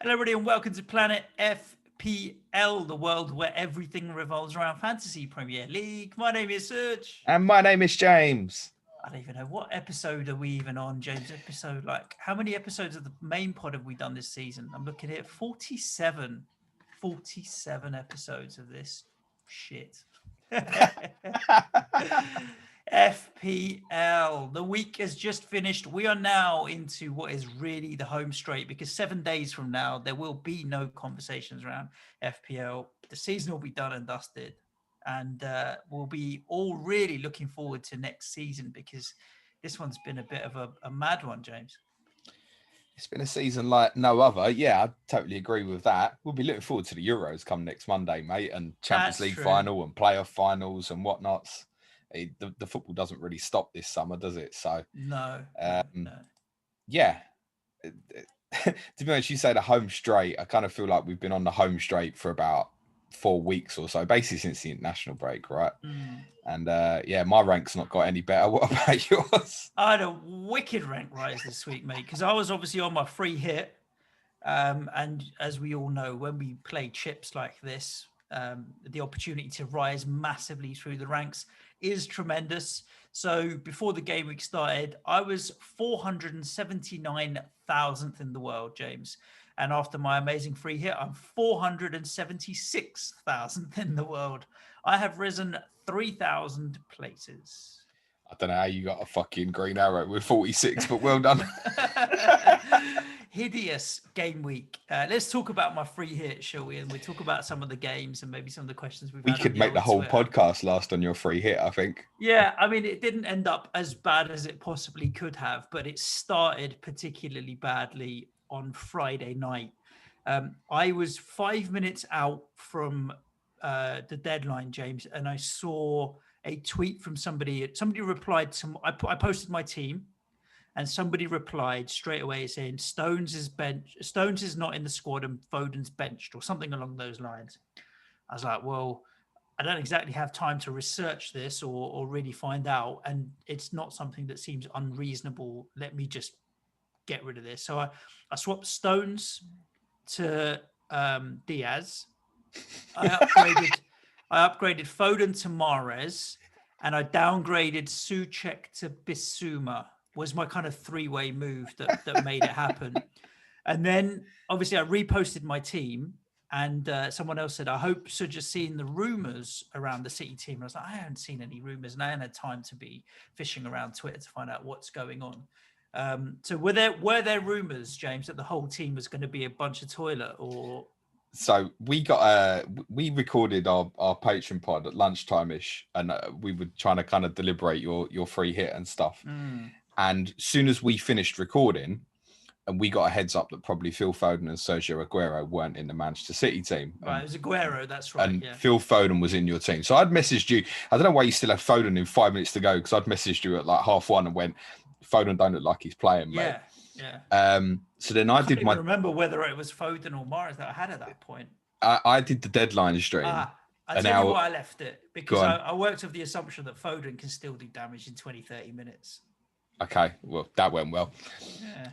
Hello, everybody, and welcome to Planet FPL, the world where everything revolves around Fantasy Premier League. My name is Suj. And my name is James. I don't even know. What episode are we even on, James? How many episodes of the main pod have we done this season? I'm looking at 47. 47 episodes of this shit. FPL. The week has just finished. We are now into what is really the home straight, because 7 days from now, there will be no conversations around FPL. The season will be done and dusted. And we'll be all really looking forward to next season, because this one's been a bit of a mad one, James. It's been a season like no other. Yeah, I totally agree with that. We'll be looking forward to the Euros come next Monday, mate, and Champions League final and playoff finals and whatnots. The football doesn't really stop this summer, does it? So no. Yeah. To be honest, you say the home straight. I kind of feel like we've been on the home straight for about 4 weeks or so, basically since the international break, right? And my rank's not got any better. What about yours? I had a wicked rank rise this week, mate, because I was obviously on my free hit. And as we all know, when we play chips like this, the opportunity to rise massively through the ranks is tremendous. So before the game week started, I was 479,000th in the world, James. And after my amazing free hit, I'm 476,000th in the world. I have risen 3,000 places. I don't know how you got a fucking green arrow with 46, but well done. Hideous game week. Let's talk about my free hit, shall we? And we'll talk about some of the games and maybe some of the questions we've had. We could make the whole podcast last on your free hit, I think. Yeah, I mean, it didn't end up as bad as it possibly could have, but it started particularly badly on Friday night. I was 5 minutes out from the deadline, James, and I saw a tweet from somebody. Somebody replied to, I posted my team, and somebody replied straight away saying Stones is not in the squad and Foden's benched, or something along those lines. I was like, well, I don't exactly have time to research this or really find out, and it's not something that seems unreasonable. Let me just get rid of this. So I swapped Stones to Diaz. I upgraded Foden to Mahrez, and I downgraded Souček to Bissouma. Was my kind of three-way move that made it happen. And then obviously I reposted my team, and someone else said, I hope Suj has seen the rumours around the City team. And I was like, I haven't seen any rumours, and I haven't had time to be fishing around Twitter to find out what's going on. So were there rumours, James, that the whole team was going to be a bunch of toilet, or? So we recorded our Patreon pod at lunchtime-ish, and we were trying to kind of deliberate your free hit and stuff. And as soon as we finished recording, and we got a heads up that probably Phil Foden and Sergio Aguero weren't in the Manchester City team. Right, it was Aguero, that's right. And Phil Foden was in your team. So I'd messaged you. I don't know why you still have Foden in 5 minutes to go, because I'd messaged you at like 1:30 and went, Foden don't look like he's playing, mate. Yeah. So then I did my... remember whether it was Foden or Mahrez that I had at that point. I did the deadline stream. I'll tell you why I left it. Because I worked with the assumption that Foden can still do damage in 20-30 minutes. Okay, well, that went well. Yeah.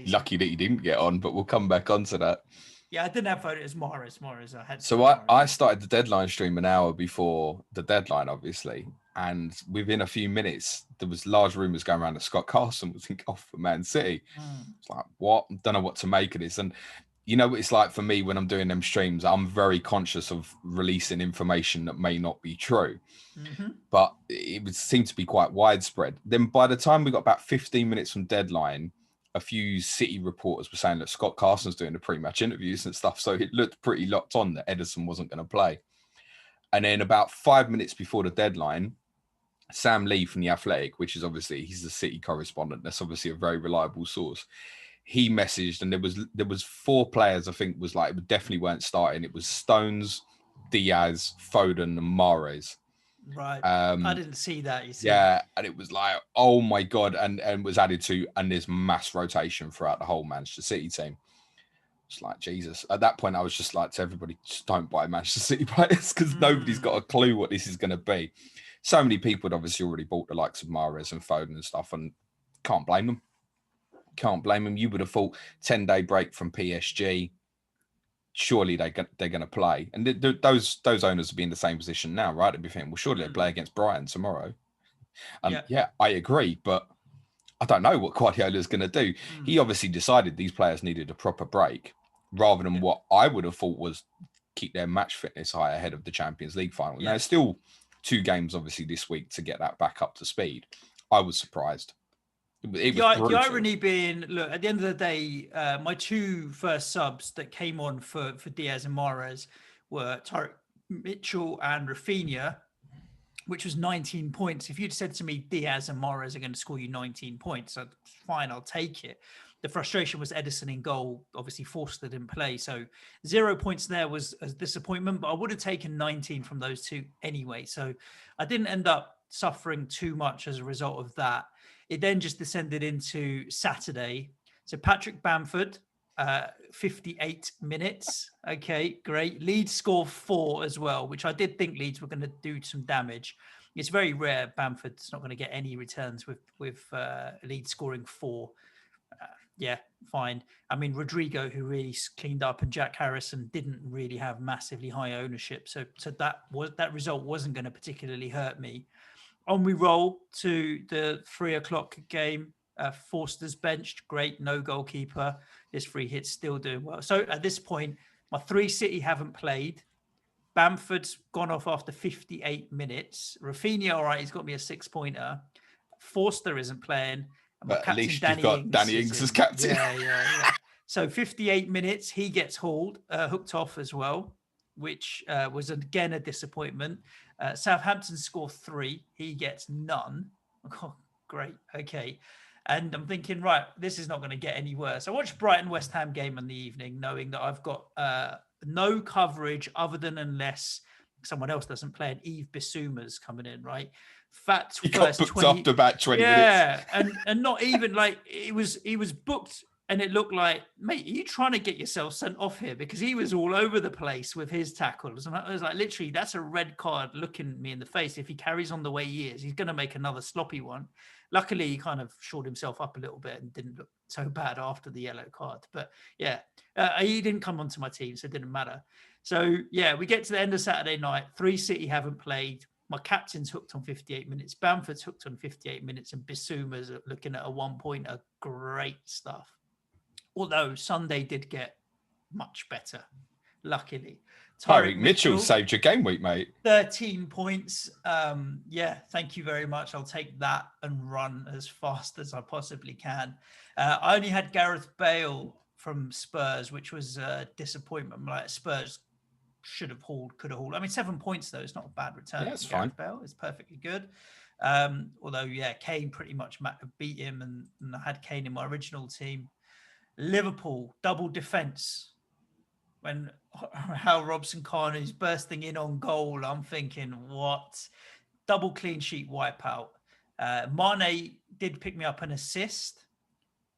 Lucky that you didn't get on, but we'll come back onto that. Yeah, I didn't have Foden as Mahrez. I had. So I started the deadline stream an hour before the deadline, obviously. And within a few minutes, there was large rumours going around that Scott Carson was off for Man City. It's like, what? Don't know what to make of this. And you know what it's like for me when I'm doing them streams? I'm very conscious of releasing information that may not be true. But it would seem to be quite widespread. Then by the time we got about 15 minutes from deadline, a few City reporters were saying that Scott Carson's doing the pre-match interviews and stuff. So it looked pretty locked on that Ederson wasn't going to play. And then about 5 minutes before the deadline, Sam Lee from The Athletic, which is obviously, he's the City correspondent. That's obviously a very reliable source. He messaged, and there was 4 players, I think, definitely weren't starting. It was Stones, Diaz, Foden, and Mahrez. Right. I didn't see that, you see. Yeah, and it was like, oh my God, and was added to, and there's mass rotation throughout the whole Manchester City team. It's like, Jesus. At that point, I was just like to everybody, just don't buy Manchester City players, because nobody's got a clue what this is going to be. So many people had obviously already bought the likes of Mahrez and Foden and stuff, and can't blame them. Can't blame them. You would have thought 10-day break from PSG. Surely they're going to play. And those owners will be in the same position now, right? They'll be thinking, well, surely they play against Brighton tomorrow. Yeah, I agree. But I don't know what Guardiola's going to do. He obviously decided these players needed a proper break rather than what I would have thought was keep their match fitness high ahead of the Champions League final. Now, there's still 2 games, obviously, this week to get that back up to speed. I was surprised. It was the irony being, look, at the end of the day, my 2 first subs that came on for Diaz and Mahrez were Tyrick Mitchell and Rafinha, which was 19 points. If you'd said to me, Diaz and Mahrez are going to score you 19 points, I'd, fine, I'll take it. The frustration was Edison in goal. Obviously, Forster didn't play. So 0 points there was a disappointment, but I would have taken 19 from those 2 anyway. So I didn't end up suffering too much as a result of that. It then just descended into Saturday. So Patrick Bamford, 58 minutes. Okay, great. Leeds score 4 as well, which I did think Leeds were going to do some damage. It's very rare Bamford's not going to get any returns with Leeds scoring 4. Yeah, fine. I mean, Rodrigo, who really cleaned up, and Jack Harrison didn't really have massively high ownership. So that result wasn't going to particularly hurt me. On we roll to the 3:00 game. Forster's benched. Great, no goalkeeper. His free hit's still doing well. So at this point, my 3 City haven't played. Bamford's gone off after 58 minutes. Rafinha, all right, he's got me a 6-pointer. Forster isn't playing. But at least you've got Danny Ings as captain. Yeah. So 58 minutes, he gets hooked off as well, which was again a disappointment. Southampton score 3. He gets none. Oh, great. Okay. And I'm thinking, right, this is not going to get any worse. I watched Brighton West Ham game in the evening, knowing that I've got no coverage other than unless someone else doesn't play, and Yves Bissouma's coming in, right? Fat he got booked 20, after about 20 minutes. Yeah, and not even like he was booked, and it looked like, mate, are you trying to get yourself sent off here? Because he was all over the place with his tackles. And I was like, literally, that's a red card looking me in the face. If he carries on the way he is, he's going to make another sloppy one. Luckily, he kind of shored himself up a little bit and didn't look so bad after the yellow card. But yeah, he didn't come onto my team, so it didn't matter. So yeah, we get to the end of Saturday night. 3 City haven't played. My captain's hooked on 58 minutes. Bamford's hooked on 58 minutes. And Bissouma's looking at a 1-pointer. Great stuff. Although Sunday did get much better, luckily. Tyrick Mitchell saved your game week, mate. 13 points. Yeah, thank you very much. I'll take that and run as fast as I possibly can. I only had Gareth Bale from Spurs, which was a disappointment. Like, Spurs should have hauled, could have hauled. I mean, 7 points, though. It's not a bad return. Yeah, it's fine. Bale. It's perfectly good. Although, yeah, Kane pretty much beat him, and I had Kane in my original team. Liverpool, double defence. When Hal Robson-Kanu is bursting in on goal, I'm thinking, what? Double clean sheet wipeout. Mane did pick me up an assist,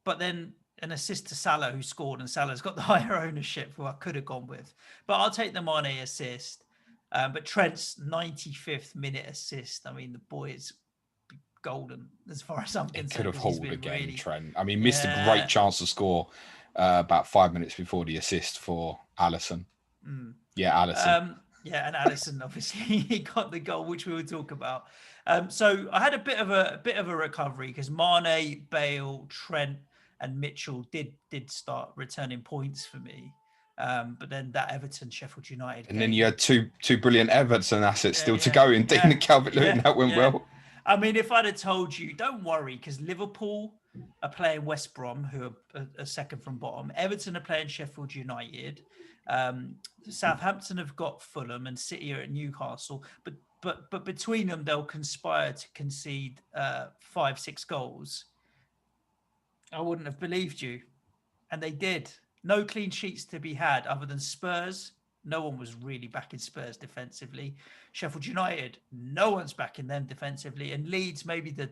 but then an assist to Salah, who scored, and Salah's got the higher ownership, who I could have gone with. But I'll take the Mane assist. But Trent's 95th minute assist, I mean, the boy is golden as far as I'm concerned. Could have hauled again, really... Trent. I mean, missed a great chance to score about 5 minutes before the assist for Allison. Yeah, Allison. And Allison, obviously, he got the goal, which we will talk about. So I had a bit of a recovery because Mane, Bale, Trent, and Mitchell did start returning points for me. But then that Everton Sheffield United and then you had two brilliant Everton assets still to go in Dean and Calvert-Lewin. That went well. I mean, if I'd have told you, don't worry, because Liverpool are playing West Brom, who are second from bottom. Everton are playing Sheffield United. Southampton have got Fulham, and City are at Newcastle. But between them, they'll conspire to concede 5-6 goals. I wouldn't have believed you, and they did. No clean sheets to be had other than Spurs. No one was really backing Spurs defensively. Sheffield United, no one's backing them defensively. And Leeds, maybe there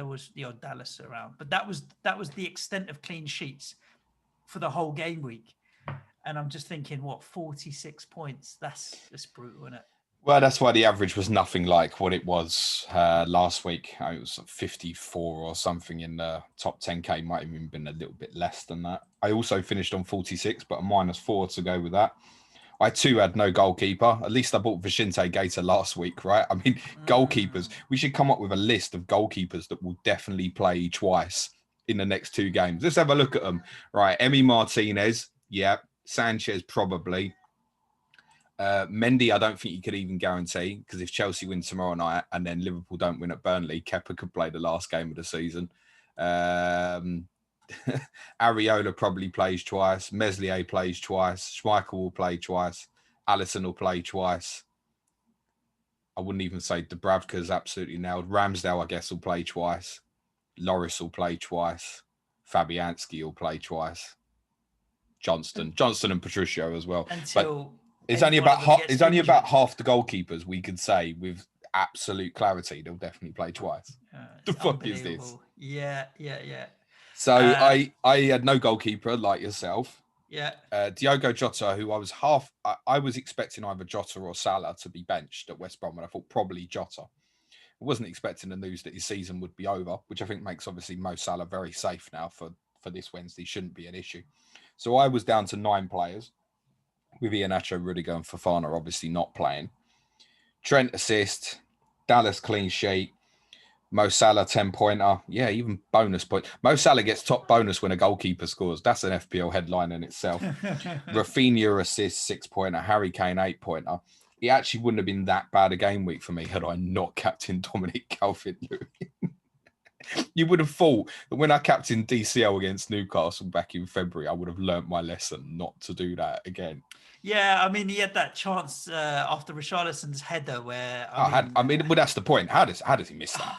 was the odd Dallas around. But that was the extent of clean sheets for the whole game week. And I'm just thinking, 46 points? That's brutal, isn't it? Well, that's why the average was nothing like what it was last week. It was 54 or something in the top 10K. Might have even been a little bit less than that. I also finished on 46, but a -4 to go with that. I too had no goalkeeper. At least I bought Vicente Gator last week, right? I mean, goalkeepers. We should come up with a list of goalkeepers that will definitely play twice in the next 2 games. Let's have a look at them. Right, Emi Martinez, yeah. Sanchez, probably. Mendy, I don't think you could even guarantee, because if Chelsea win tomorrow night and then Liverpool don't win at Burnley, Kepa could play the last game of the season. Areola probably plays twice. Meslier plays twice. Schmeichel will play twice. Allison will play twice. I wouldn't even say Dubravka's absolutely nailed. Ramsdale, I guess, will play twice. Loris will play twice. Fabianski will play twice. Johnston and Patricio as well. Until it's only about half the goalkeepers we could say with absolute clarity they'll definitely play twice. The fuck is this? Yeah. So I had no goalkeeper like yourself. Yeah. Diogo Jota, who I was expecting either Jota or Salah to be benched at West Brom, and I thought probably Jota. I wasn't expecting the news that his season would be over, which I think makes obviously Mo Salah very safe now for this Wednesday. Shouldn't be an issue. So I was down to 9 players, with Iheanacho, Rudiger and Fofana obviously not playing. Trent assist, Dallas clean sheet, Mo Salah 10-pointer. Yeah, even bonus point. Mo Salah gets top bonus when a goalkeeper scores. That's an FPL headline in itself. Rafinha assist 6-pointer, Harry Kane 8-pointer. It actually wouldn't have been that bad a game week for me had I not captained Dominic Calvert-Lewin. You would have thought that when I captained DCL against Newcastle back in February, I would have learnt my lesson not to do that again. Yeah, I mean, he had that chance after Richarlison's header where... But that's the point. How does he miss that?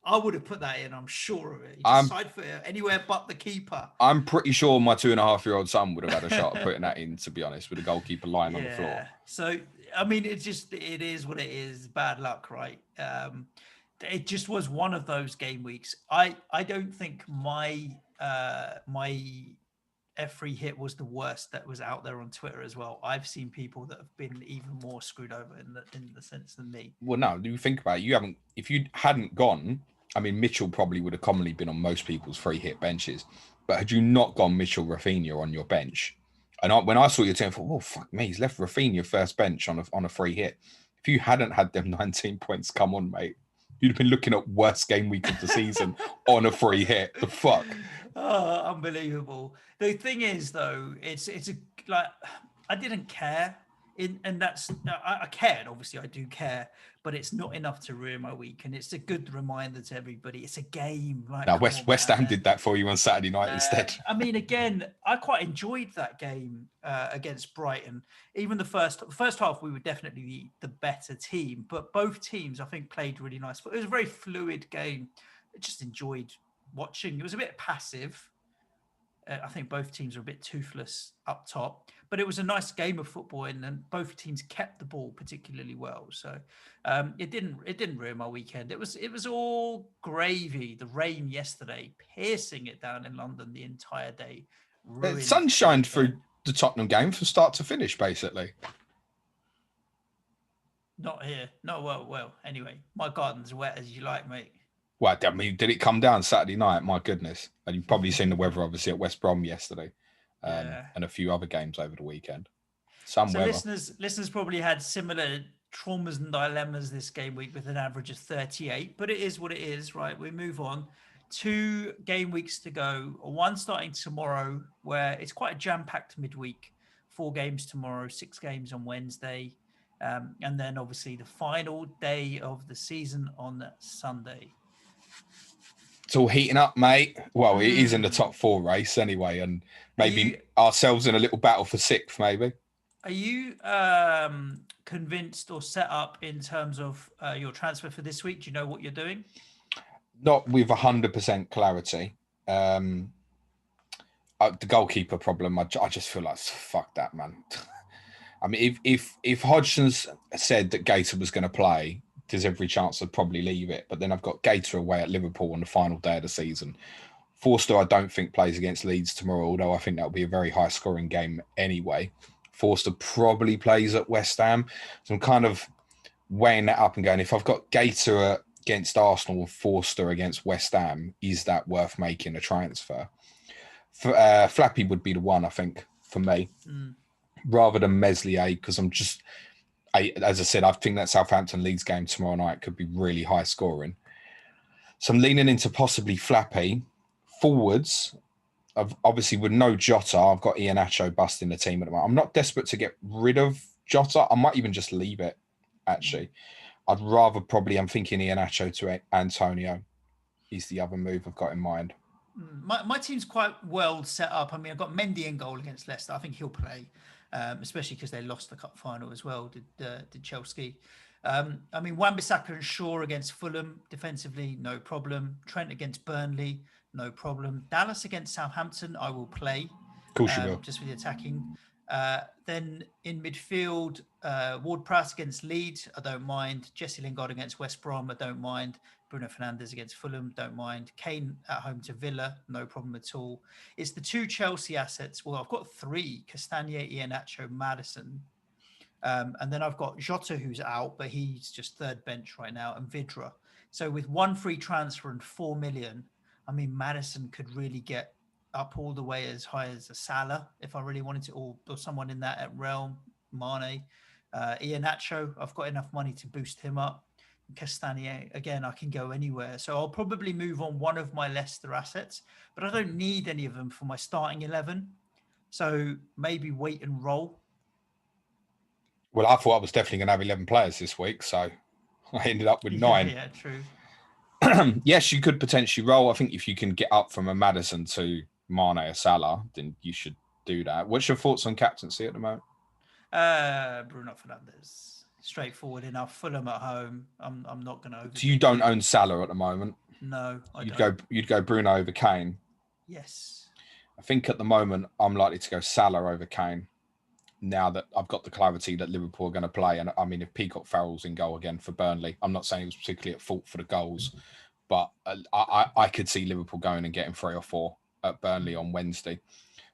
I would have put that in, I'm sure of it. Side foot anywhere but the keeper. I'm pretty sure my 2.5-year-old son would have had a shot at putting that in, to be honest, with the goalkeeper lying on the floor. So, I mean, it is what it is. Bad luck, right? It just was one of those game weeks. I don't think my every hit was the worst that was out there on Twitter as well. I've seen people that have been even more screwed over in the sense than me. Well, no, do you think about it? If you hadn't gone, I mean, Mitchell probably would have commonly been on most people's free hit benches, but had you not gone Mitchell Rafinha on your bench, and when I saw your team, I thought, oh fuck me, he's left Rafinha first bench on a free hit. If you hadn't had them 19 points come on, mate, you'd have been looking at worst game week of the season on a free hit. The fuck. Oh, unbelievable. The thing is, though, I didn't care, and that's I cared. Obviously, I do care, but it's not enough to ruin my week. And it's a good reminder to everybody. It's a game. Right? Now, West Ham did that for you on Saturday night instead. I mean, again, I quite enjoyed that game against Brighton. Even the first half, we were definitely the better team, but both teams, I think, played really nice. It was a very fluid game. I just enjoyed watching. It was a bit passive. I think both teams were a bit toothless up top, but it was a nice game of football, and both teams kept the ball particularly well. So it didn't ruin my weekend. It was all gravy. The rain yesterday, piercing it down in London the entire day. Sun shined through the Tottenham game from start to finish, basically. Not here. No, well. Anyway, my garden's wet as you like, mate. Well, I mean, did it come down Saturday night? My goodness. And you've probably seen the weather, obviously, at West Brom yesterday and a few other games over the weekend. So weather. Listeners probably had similar traumas and dilemmas this game week with an average of 38, but it is what it is, right? We move on. 2 game weeks to go. One starting tomorrow, where it's quite a jam-packed midweek. 4 games tomorrow, 6 games on Wednesday. And then, obviously, the final day of the season on Sunday. It's all heating up, mate. Well, it is in the top 4 race anyway, and maybe ourselves in a little battle for 6th, maybe. Are you convinced or set up in terms of your transfer for this week? Do you know what you're doing? Not with 100% clarity. The goalkeeper problem, I just feel like, fuck that, man. I mean, if Hodgson's said that Gator was going to play, there's every chance I'd probably leave it. But then I've got Gator away at Liverpool on the final day of the season. Forster, I don't think plays against Leeds tomorrow, although I think that'll be a very high-scoring game anyway. Forster probably plays at West Ham. So I'm kind of weighing that up and going, if I've got Gator against Arsenal and Forster against West Ham, is that worth making a transfer? Flappy would be the one, I think, for me, rather than Meslier, because as I said, I think that Southampton Leeds game tomorrow night could be really high scoring. So I'm leaning into possibly Flappy. Forwards, obviously with no Jota, I've got Iheanacho busting the team at the moment. I'm not desperate to get rid of Jota. I might even just leave it, actually. I'd rather probably, I'm thinking Iheanacho to Antonio is the other move I've got in mind. My team's quite well set up. I mean, I've got Mendy in goal against Leicester. I think he'll play, especially because they lost the cup final as well, did Chelsea. I mean, Wan-Bissaka and Shaw against Fulham, defensively, no problem. Trent against Burnley, no problem. Dallas against Southampton, I will play. Of course you will. Just for the attacking. Then in midfield, Ward-Prowse against Leeds, I don't mind. Jesse Lingard against West Brom, I don't mind. Bruno Fernandes against Fulham, don't mind. Kane at home to Villa, no problem at all. It's the two Chelsea assets. Well, I've got three: Castagne, Iheanacho, Maddison. And then I've got Jota, who's out, but he's just third bench right now, and Vidra. So with one free transfer and 4 million, I mean, Maddison could really get up all the way as high as a Salah if I really wanted to, or someone in that at realm, Mane. Iheanacho, I've got enough money to boost him up. Castagne, again, I can go anywhere. So I'll probably move on one of my Leicester assets, but I don't need any of them for my starting 11. So maybe wait and roll. Well, I thought I was definitely going to have 11 players this week, so I ended up with 9. Yeah, true. Yes, you could potentially roll. I think if you can get up from a Maddison to Mane or Salah, then you should do that. What's your thoughts on captaincy at the moment? Bruno Fernandes. Straightforward enough. Fulham at home. I'm not going to. So you don't own Salah at the moment? No, I don't. You'd go Bruno over Kane? Yes. I think at the moment I'm likely to go Salah over Kane. Now that I've got the clarity that Liverpool are going to play, and I mean, if Peacock Farrell's in goal again for Burnley, I'm not saying he was particularly at fault for the goals, but I could see Liverpool going and getting 3 or 4 at Burnley on Wednesday.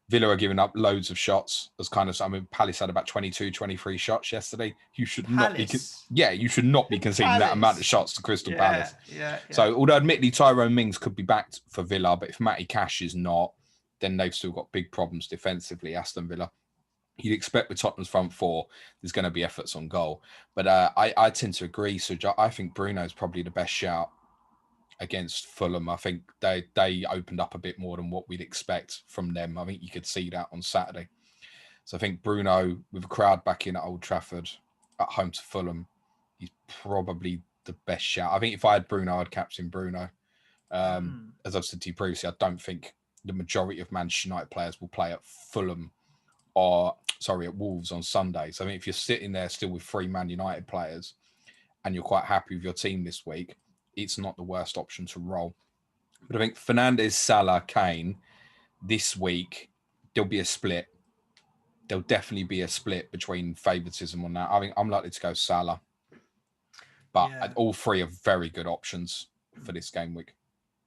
Villa are giving up loads of shots. Palace had about 22, 23 shots yesterday. You should not be conceding that amount of shots to Crystal Palace. Yeah. So, although admittedly Tyrone Mings could be backed for Villa, but if Matty Cash is not, then they've still got big problems defensively, Aston Villa. You'd expect with Tottenham's front 4, there's going to be efforts on goal. But I tend to agree. So I think Bruno's probably the best shout against Fulham. I think they opened up a bit more than what we'd expect from them. I think you could see that on Saturday. So I think Bruno, with a crowd back in at Old Trafford, at home to Fulham, he's probably the best shout. I think if I had Bruno, I'd captain Bruno. As I've said to you previously, I don't think the majority of Manchester United players will play at Fulham at Wolves on Sunday. So I mean, if you're sitting there still with 3 Man United players and you're quite happy with your team this week, it's not the worst option to roll. But I think Fernandes, Salah, Kane, this week, there'll be a split. There'll definitely be a split between favouritism on that. I think I'm likely to go Salah. But all 3 are very good options for this game week.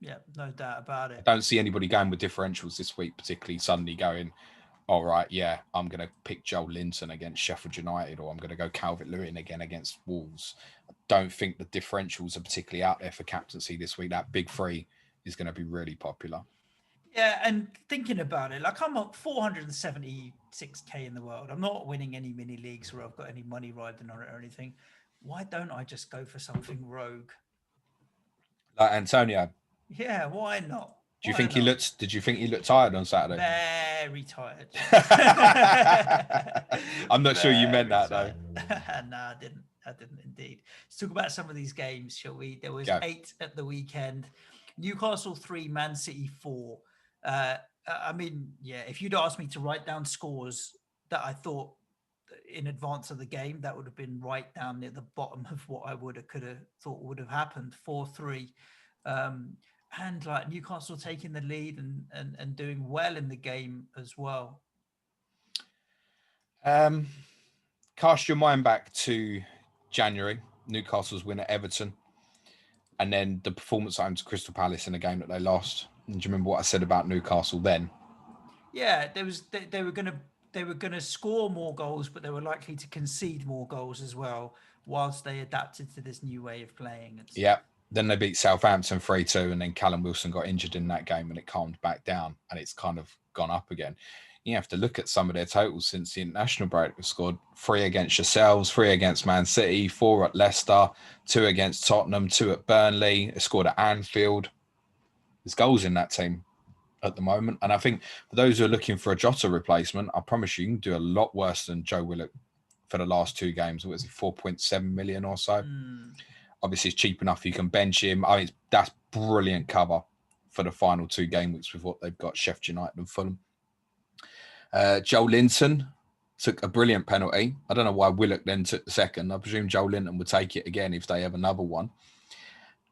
Yeah, no doubt about it. I don't see anybody going with differentials this week, particularly suddenly going, all right, yeah, I'm going to pick Joel Linton against Sheffield United, or I'm going to go Calvert-Lewin again against Wolves. I don't think the differentials are particularly out there for captaincy this week. That big 3 is going to be really popular. Yeah, and thinking about it, like I'm up 476k in the world. I'm not winning any mini leagues where I've got any money riding on it or anything. Why don't I just go for something rogue? Like Antonio. Yeah, why not? Did you think he looked tired on Saturday? Very tired. I'm not sure you meant that though. No, I didn't indeed. Let's talk about some of these games, shall we? There was 8 at the weekend. Newcastle 3, Man City 4. I mean, yeah, if you'd asked me to write down scores that I thought in advance of the game, that would have been right down near the bottom of what I could have thought would have happened. 4-3. And like Newcastle taking the lead and doing well in the game as well. Cast your mind back to January, Newcastle's win at Everton, and then the performance at home to Crystal Palace in a game that they lost. And do you remember what I said about Newcastle then? Yeah, they were going to they were going to score more goals, but they were likely to concede more goals as well, whilst they adapted to this new way of playing. And stuff. Yeah. Then they beat Southampton 3-2, and then Callum Wilson got injured in that game, and it calmed back down, and it's kind of gone up again. You have to look at some of their totals since the international break. They've scored 3 against yourselves, 3 against Man City, 4 at Leicester, 2 against Tottenham, 2 at Burnley. They scored at Anfield. There's goals in that team at the moment. And I think for those who are looking for a Jota replacement, I promise you can do a lot worse than Joe Willock for the last 2 games. What was it, 4.7 million or so? Obviously, it's cheap enough. You can bench him. I mean, that's brilliant cover for the final 2 game weeks with what they've got, Sheffield United and Fulham. Joe Linton took a brilliant penalty. I don't know why Willock then took the second. I presume Joe Linton would take it again if they have another one.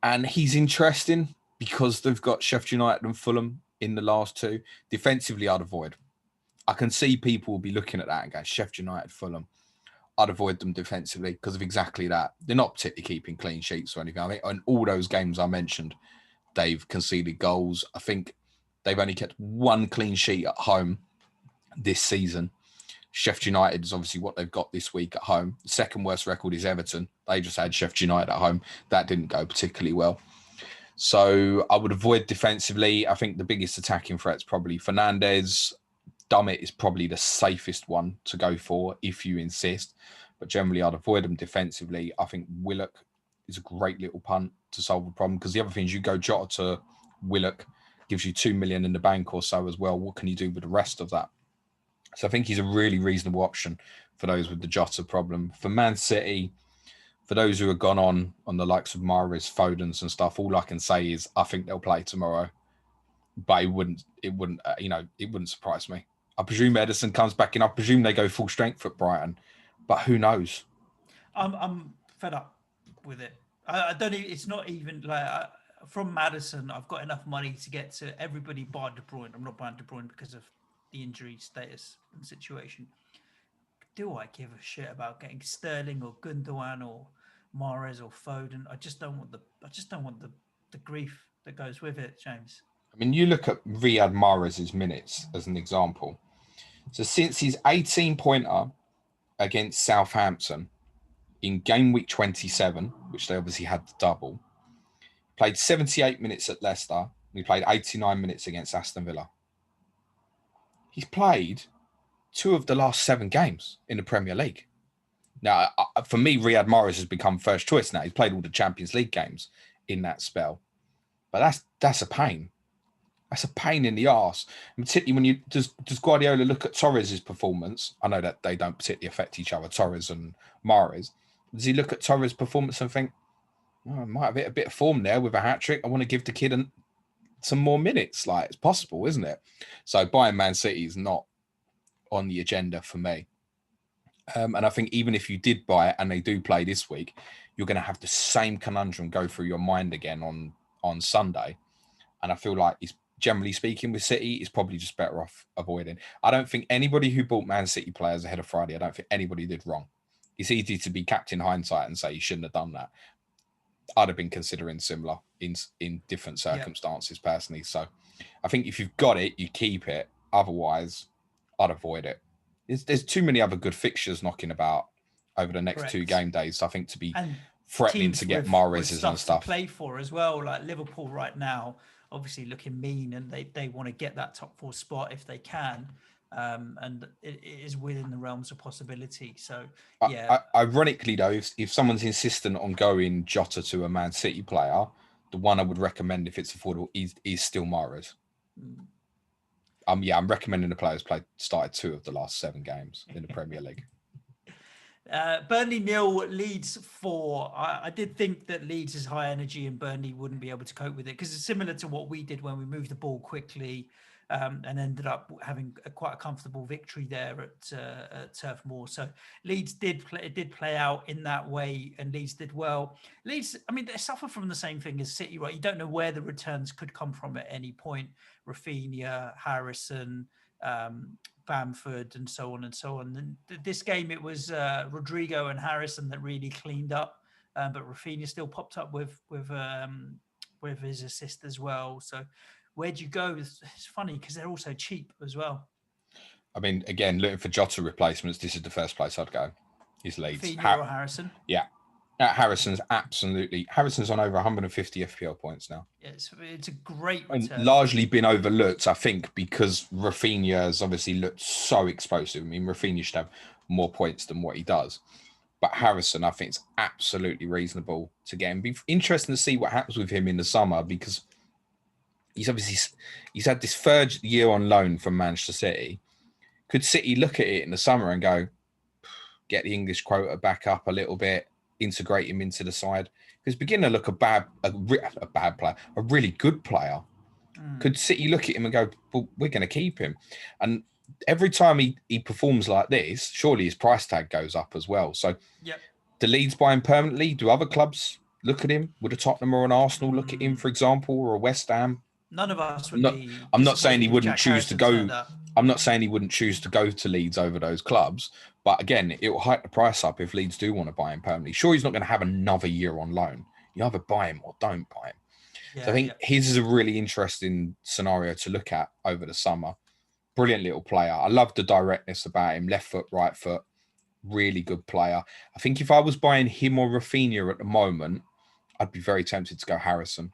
And he's interesting because they've got Sheffield United and Fulham in the last 2. Defensively, I'd avoid. I can see people will be looking at that and go, Sheffield United, Fulham. I'd avoid them defensively because of exactly that. They're not particularly keeping clean sheets or anything. I mean, in all those games I mentioned, they've conceded goals. I think they've only kept 1 clean sheet at home this season. Sheffield United is obviously what they've got this week at home. The second worst record is Everton. They just had Sheffield United at home. That didn't go particularly well. So I would avoid defensively. I think the biggest attacking threat's probably Fernandes. Dummett is probably the safest one to go for if you insist. But generally, I'd avoid them defensively. I think Willock is a great little punt to solve the problem because the other thing is you go Jota to Willock, gives you 2 million in the bank or so as well. What can you do with the rest of that? So I think he's a really reasonable option for those with the Jota problem. For Man City, for those who have gone on the likes of Mahrez, Fodens and stuff, all I can say is I think they'll play tomorrow. But it wouldn't surprise me. I presume Edison comes back in. I presume they go full strength at Brighton, but who knows? I'm fed up with it. I don't even, it's not even like from Madison, I've got enough money to get to everybody bar De Bruyne. I'm not buying De Bruyne because of the injury status and situation. Do I give a shit about getting Sterling or Gundogan or Mahrez or Foden? I just don't want the grief that goes with it, James. I mean, you look at Riyad Mahrez's minutes as an example. So since his 18-pointer against Southampton in game week 27, which they obviously had the double, played 78 minutes at Leicester, and he played 89 minutes against Aston Villa. He's played 2 of the last 7 games in the Premier League. Now, for me, Riyad Mahrez has become first choice now. He's played all the Champions League games in that spell. But that's a pain. That's a pain in the arse. And particularly when does Guardiola look at Torres' performance? I know that they don't particularly affect each other, Torres and Mahrez. Does he look at Torres' performance and think, I might have hit a bit of form there with a hat-trick. I want to give the kid some more minutes. Like, it's possible, isn't it? So buying Man City is not on the agenda for me. And I think even if you did buy it and they do play this week, you're going to have the same conundrum go through your mind again on Sunday. And I feel like it's generally speaking with City, is probably just better off avoiding. I don't think anybody who bought Man City players ahead of Friday, I don't think anybody did wrong. It's easy to be captain hindsight and say you shouldn't have done that. I'd have been considering similar in different circumstances personally. So I think if you've got it, you keep it. Otherwise, I'd avoid it. There's too many other good fixtures knocking about over the next 2 game days, I think, to be threatening to get Mahrez's and stuff to play for as well. Like Liverpool right now, obviously looking mean, and they want to get that top 4 spot if they can. And it is within the realms of possibility. So, yeah. Ironically, though, if someone's insistent on going Jota to a Man City player, the one I would recommend if it's affordable is still Mahrez. I'm recommending the players started 2 of the last 7 games in the Premier League. Burnley 0, Leeds 4. I did think that Leeds is high energy and Burnley wouldn't be able to cope with it because it's similar to what we did when we moved the ball quickly and ended up having quite a comfortable victory there at Turf Moor. So Leeds did play out in that way, and Leeds did well. Leeds, I mean, they suffer from the same thing as City, right? You don't know where the returns could come from at any point. Rafinha, Harrison, Bamford, and so on and so on. And this game, it was Rodrigo and Harrison that really cleaned up, but Rafinha still popped up with his assist as well. So where'd you go? It's funny because they're also cheap as well. I mean, again, looking for Jota replacements, this is the first place I'd go. Is Leeds. Rafinha or Harrison? Yeah. Harrison's on over 150 FPL points now. Yeah, it's a great return. And largely been overlooked, I think, because Rafinha has obviously looked so explosive. I mean, Rafinha should have more points than what he does. But Harrison, I think, is absolutely reasonable to get him. Be interesting to see what happens with him in the summer, because he's had this third year on loan from Manchester City. Could City look at it in the summer and go, get the English quota back up a little bit, integrate him into the side? Because beginning to look a bad player, a really good player. Could City look at him and go, well, we're going to keep him? And every time he performs like this, surely his price tag goes up as well. So do Leeds buy him permanently? Do other clubs look at him? Would a Tottenham or an Arsenal look at him, for example, or a West Ham? None of us would be. I'm not saying he wouldn't choose to go. I'm not saying he wouldn't choose to go to Leeds over those clubs. But again, it will hike the price up if Leeds do want to buy him permanently. Sure, he's not going to have another year on loan. You either buy him or don't buy him. Yeah, so I think his is a really interesting scenario to look at over the summer. Brilliant little player. I love the directness about him. Left foot, right foot. Really good player. I think if I was buying him or Rafinha at the moment, I'd be very tempted to go Harrison.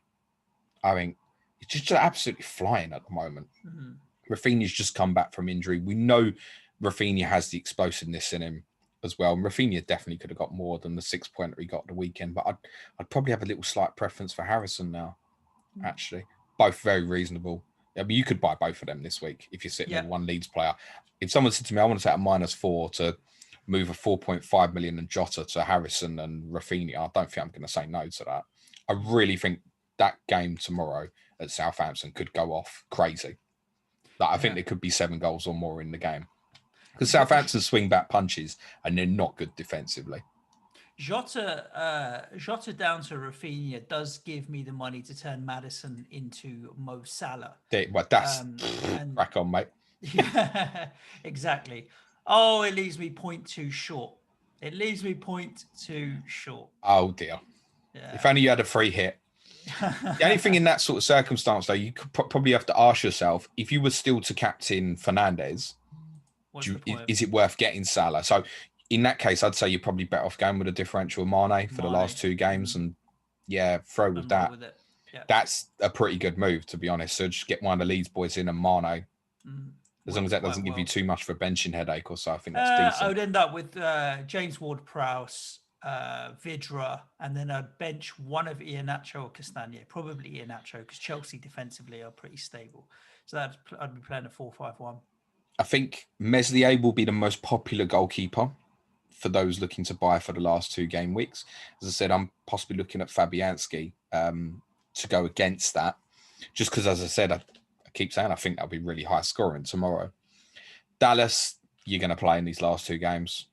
I mean, it's just absolutely flying at the moment. Rafinha's just come back from injury. We know Rafinha has the explosiveness in him as well. And Rafinha definitely could have got more than the 6-pointer he got the weekend. But I'd probably have a little slight preference for Harrison now, actually. Both very reasonable. I mean, you could buy both of them this week if you're sitting with one Leeds player. If someone said to me, I want to take a -4 to move a 4.5 million and Jota to Harrison and Rafinha, I don't think I'm going to say no to that. I really think that game tomorrow at Southampton could go off crazy. Like, I think there could be 7 goals or more in the game. Because Southampton swing back punches and they're not good defensively. Jota down to Rafinha does give me the money to turn Maddison into Mo Salah. Well, that's crack on, mate. Yeah, exactly. Oh, it leaves me 0.2 short. Oh, dear. Yeah. If only you had a free hit. The only thing in that sort of circumstance, though, you could probably have to ask yourself, if you were still to captain Fernandes, is it worth getting Salah? So in that case, I'd say you're probably better off going with a differential Mane for the last 2 games and, throw with that. That's a pretty good move, to be honest. So just get one of the Leeds boys in and Mane. As long as that doesn't give you too much of a benching headache or so, I think that's decent. I would end up with James Ward-Prowse, Vidra, and then I'd bench one of Iheanacho or Castagne, probably Iheanacho, because Chelsea defensively are pretty stable. So I'd be playing a 4-5-1. I think Meslier will be the most popular goalkeeper for those looking to buy for the last 2 game weeks. As I said, I'm possibly looking at Fabianski to go against that, just because, as I said, I keep saying I think that'll be really high scoring tomorrow. Dallas, you're going to play in these last 2 games.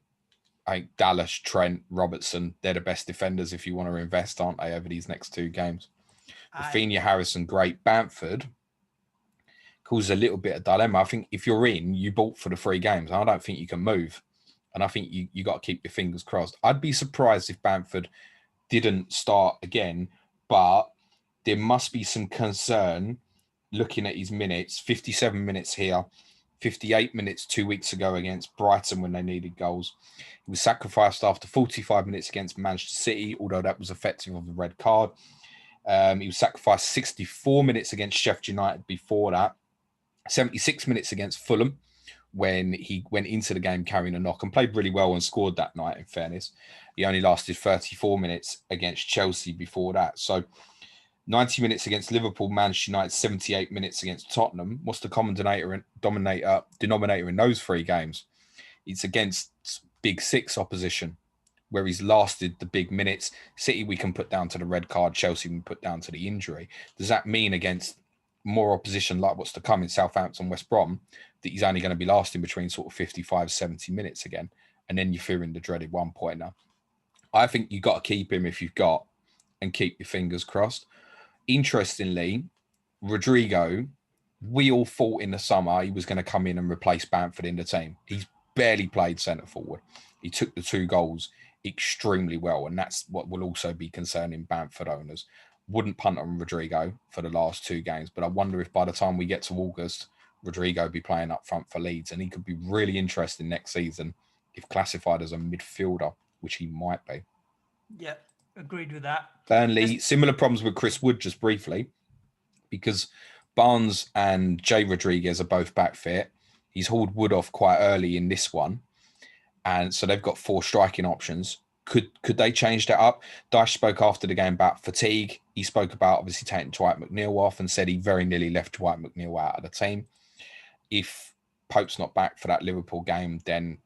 I think Dallas, Trent, Robertson, they're the best defenders if you want to invest, aren't they, over these next 2 games? Rafinha, Harrison, great. Bamford causes a little bit of dilemma. I think if you're in, you bought for the 3 games. I don't think you can move. And I think you got to keep your fingers crossed. I'd be surprised if Bamford didn't start again, but there must be some concern looking at his minutes. 57 minutes here, 58 minutes 2 weeks ago against Brighton when they needed goals. He was sacrificed after 45 minutes against Manchester City, although that was effective of the red card. He was sacrificed 64 minutes against Sheffield United before that. 76 minutes against Fulham when he went into the game carrying a knock and played really well and scored that night, in fairness. He only lasted 34 minutes against Chelsea before that. So 90 minutes against Liverpool, Manchester United, 78 minutes against Tottenham. What's the common denominator in those 3 games? It's against Big 6 opposition, where he's lasted the big minutes. City we can put down to the red card, Chelsea we can put down to the injury. Does that mean against more opposition like what's to come in Southampton, West Brom, that he's only going to be lasting between sort of 55, 70 minutes again? And then you're fearing the dreaded 1-pointer. I think you got to keep him if you've got and keep your fingers crossed. Interestingly, Rodrigo, we all thought in the summer he was going to come in and replace Bamford in the team. He's barely played centre forward. He took the 2 goals extremely well, and that's what will also be concerning Bamford owners. Wouldn't punt on Rodrigo for the last 2 games, but I wonder if by the time we get to August, Rodrigo be playing up front for Leeds, and he could be really interesting next season if classified as a midfielder, which he might be. Yeah, agreed with that. Burnley, similar problems with Chris Wood, just briefly, because Barnes and Jay Rodriguez are both back fit. He's hauled Wood off quite early in this one, and so they've got 4 striking options. Could they change that up? Dyche spoke after the game about fatigue. He spoke about obviously taking Dwight McNeil off and said he very nearly left Dwight McNeil out of the team. If Pope's not back for that Liverpool game, then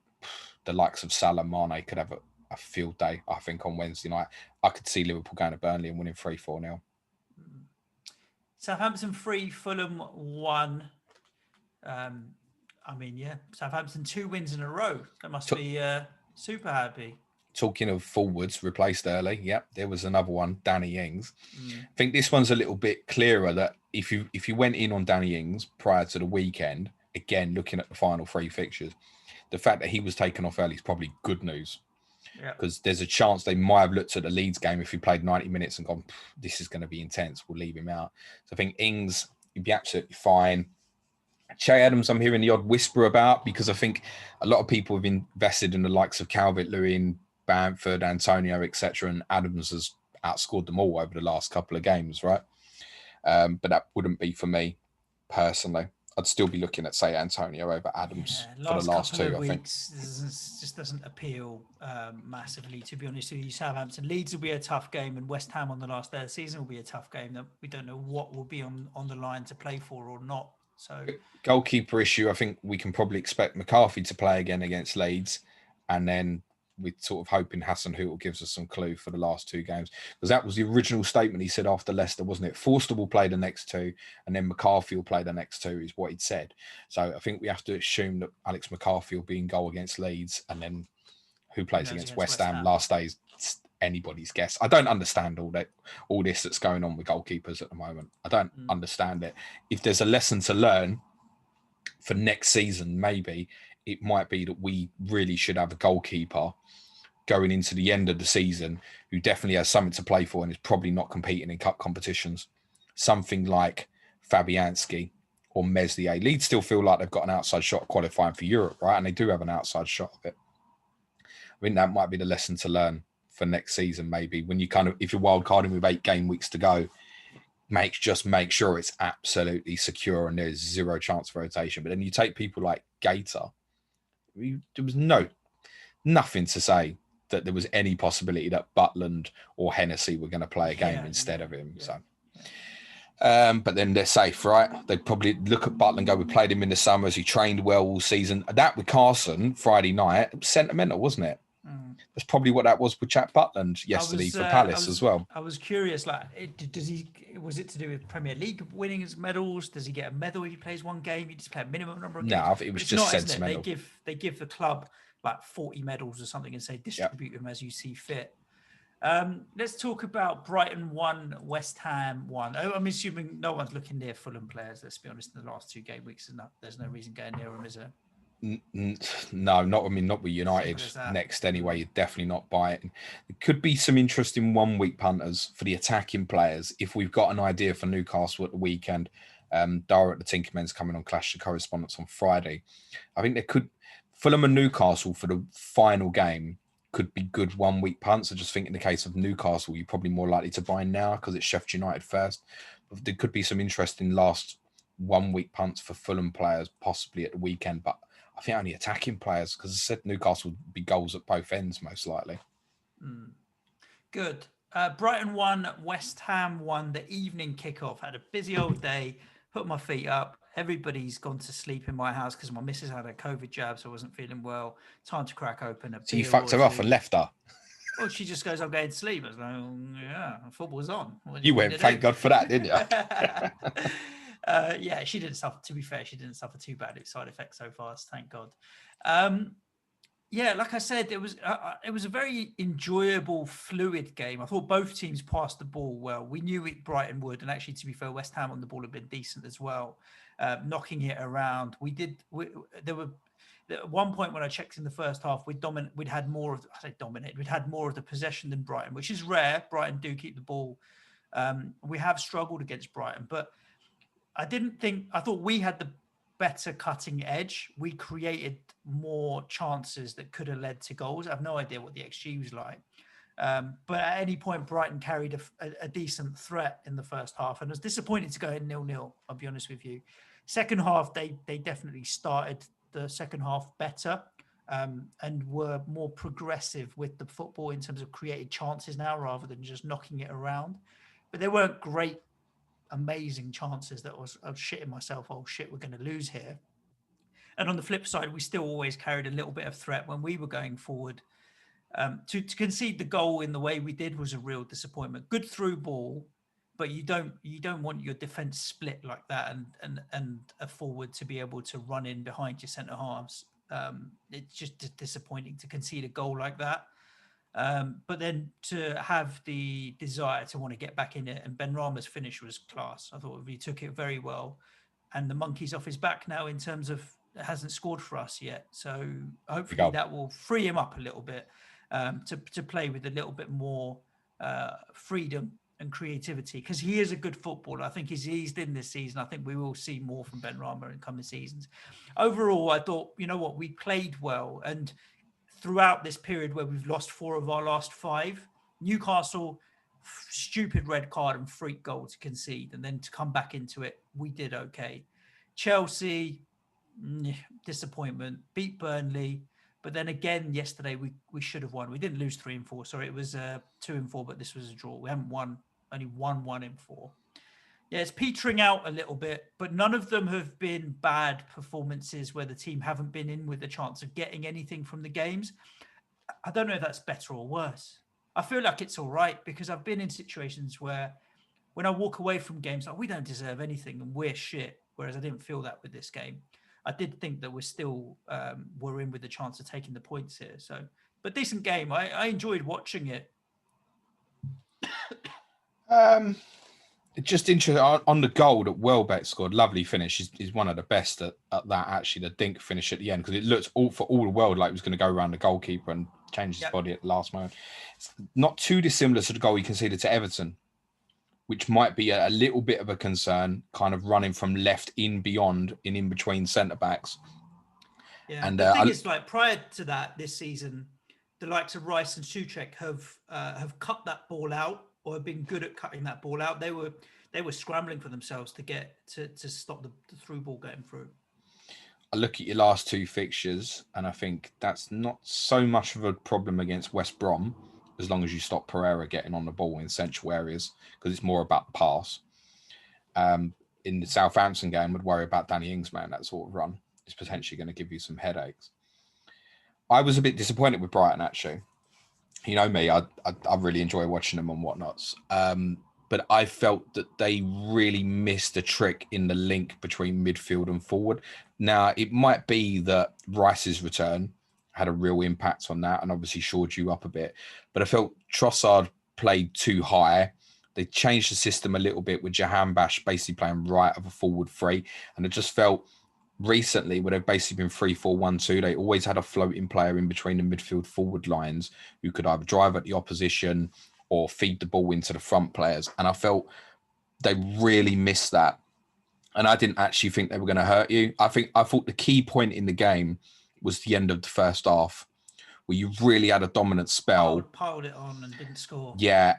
the likes of Salah, Mane could have a field day, I think, on Wednesday night. I could see Liverpool going to Burnley and winning 3-4-0. Southampton 3, Fulham 1. Southampton 2 wins in a row. That must be super happy. Talking of forwards replaced early, there was another one, Danny Ings. I think this one's a little bit clearer that if you went in on Danny Ings prior to the weekend, again, looking at the final 3 fixtures, the fact that he was taken off early is probably good news. Because there's a chance they might have looked at the Leeds game if he played 90 minutes and gone, this is going to be intense, we'll leave him out. So I think Ings, he'd be absolutely fine. Che Adams, I'm hearing the odd whisper about, because I think a lot of people have invested in the likes of Calvert-Lewin, Bamford, Antonio, etc. And Adams has outscored them all over the last couple of games, right? But that wouldn't be for me personally. I'd still be looking at, say, Antonio over Adams for the last 2, I think. Just doesn't appeal massively, to be honest with you. Southampton, Leeds will be a tough game, and West Ham on the last day of the season will be a tough game that we don't know what will be on the line to play for or not. So, goalkeeper issue, I think we can probably expect McCarthy to play again against Leeds, and then we're sort of hoping Hassan Hootel gives us some clue for the last 2 games, because that was the original statement he said after Leicester, wasn't it? Forster will play the next 2, and then McCarthy will play the next 2, is what he'd said. So I think we have to assume that Alex McCarthy will be in goal against Leeds, and then who plays against West Ham last day is anybody's guess. I don't understand all this that's going on with goalkeepers at the moment. I don't understand it. If there's a lesson to learn for next season, maybe it might be that we really should have a goalkeeper going into the end of the season who definitely has something to play for and is probably not competing in cup competitions. Something like Fabianski or Meslier. Leeds still feel like they've got an outside shot qualifying for Europe, right? And they do have an outside shot of it. I think that might be the lesson to learn for next season, maybe. When you if you're wild carding with 8 game weeks to go, just make sure it's absolutely secure and there's 0 chance for rotation. But then you take people like Gator, there was nothing to say that there was any possibility that Butland or Hennessy were going to play a game instead of him. So, but then they're safe, right? They'd probably look at Butland and go, we played him in the summer as he trained well all season. That with Carson Friday night, it was sentimental, wasn't it? That's probably what that was with Jack Butland yesterday for Palace as well. I was curious, was it to do with Premier League winning his medals? Does he get a medal if he plays 1 game? He just play a minimum number of games? No, it was just sentimental. They give the club like 40 medals or something and say distribute them as you see fit. Let's talk about Brighton 1, West Ham 1. I'm assuming no one's looking near Fulham players, let's be honest, in the last 2 game weeks. There's no reason going near them, is there? No, not with United next anyway. You're definitely not buying. There could be some interesting 1 week punters for the attacking players. If we've got an idea for Newcastle at the weekend, Dara at the Tinkerman's coming on Clash of Correspondence on Friday. I think there could Fulham and Newcastle for the final game could be good 1 week punts. I just think in the case of Newcastle, you're probably more likely to buy now because it's Sheffield United first. But there could be some interesting last 1 week punts for Fulham players possibly at the weekend, but I think only attacking players, because I said Newcastle would be goals at both ends most likely. Good. Brighton 1, West Ham 1. The evening kickoff. Had a busy old day. Put my feet up. Everybody's gone to sleep in my house because my missus had a COVID jab, so I wasn't feeling well. Time to crack open a beer. So you fucked her off and left her? Well, she just goes, I'm going to sleep. I was like, yeah, football's on. You went, thank God for that, didn't you? Yeah, she didn't suffer. To be fair, she didn't suffer too bad side effects so far. Thank God. Yeah, like I said, it was a very enjoyable, fluid game. I thought both teams passed the ball well. We knew Brighton would, and actually, to be fair, West Ham on the ball had been decent as well, knocking it around. There were at one point when I checked in the first half, we'd had more of the possession than Brighton, which is rare. Brighton do keep the ball. We have struggled against Brighton, but I thought we had better cutting edge. We created more chances that could have led to goals. I have no idea what the XG was like. But at any point, Brighton carried a decent threat in the first half, and I was disappointed to go in 0-0, I'll be honest with you. Second half, they definitely started the second half better, and were more progressive with the football in terms of created chances now rather than just knocking it around. But they weren't great, amazing chances that I was shitting myself. Oh shit, we're going to lose here. And on the flip side, we still always carried a little bit of threat when we were going forward. To concede the goal in the way we did was a real disappointment. Good through ball, but you don't want your defense split like that and a forward to be able to run in behind your centre halves. It's just disappointing to concede a goal like that. But then to have the desire to want to get back in it, and Benrahma's finish was class. I thought he took it very well, and the monkey's off his back now in terms of hasn't scored for us yet. So hopefully that will free him up a little bit to play with a little bit more freedom and creativity, because he is a good footballer. I think he's eased in this season. I think we will see more from Benrahma in coming seasons. Overall, I thought, you know what, we played well, and throughout this period where we've lost 4 of our last 5, Newcastle, stupid red card and freak goal to concede, and then to come back into it, we did okay. Chelsea, disappointment, beat Burnley, but then again yesterday we should have won. We didn't lose 3 and 4. Sorry, it was 2 and 4, but this was a draw. We haven't won, only won 1 in 4. Yeah, it's petering out a little bit, but none of them have been bad performances where the team haven't been in with a chance of getting anything from the games. I don't know if that's better or worse. I feel like it's all right, because I've been in situations where when I walk away from games, like, we don't deserve anything and we're shit, whereas I didn't feel that with this game. I did think that we're still we're in with the chance of taking the points here. So, but decent game. I enjoyed watching it. Just interesting on the goal that Welbeck scored. Lovely finish. He's one of the best at that, actually, the dink finish at the end, because it looked for all the world like he was going to go around the goalkeeper and change his body at the last moment. It's not too dissimilar to the goal he conceded to Everton, which might be a little bit of a concern, kind of running from left in between centre-backs. Yeah, and the thing is, like, prior to that this season, the likes of Rice and Souček have cut that ball out, or have been good at cutting that ball out. They were scrambling for themselves to get to stop the through ball going through. I look at your last 2 fixtures, and I think that's not so much of a problem against West Brom, as long as you stop Pereira getting on the ball in central areas, because it's more about the pass. In the Southampton game, I'd worry about Danny Ings, man. That sort of run is potentially going to give you some headaches. I was a bit disappointed with Brighton, actually. You know me, I really enjoy watching them and whatnots. But I felt that they really missed a trick in the link between midfield and forward. Now, it might be that Rice's return had a real impact on that and obviously shored you up a bit. But I felt Trossard played too high. They changed the system a little bit with Jahan Bash basically playing right of a forward 3. And I just felt recently, where they've basically been 3-4-1-2, they always had a floating player in between the midfield forward lines who could either drive at the opposition or feed the ball into the front players. And I felt they really missed that. And I didn't actually think they were going to hurt you. I thought the key point in the game was the end of the first half, where you really had a dominant spell. Piled it on and didn't score. Yeah.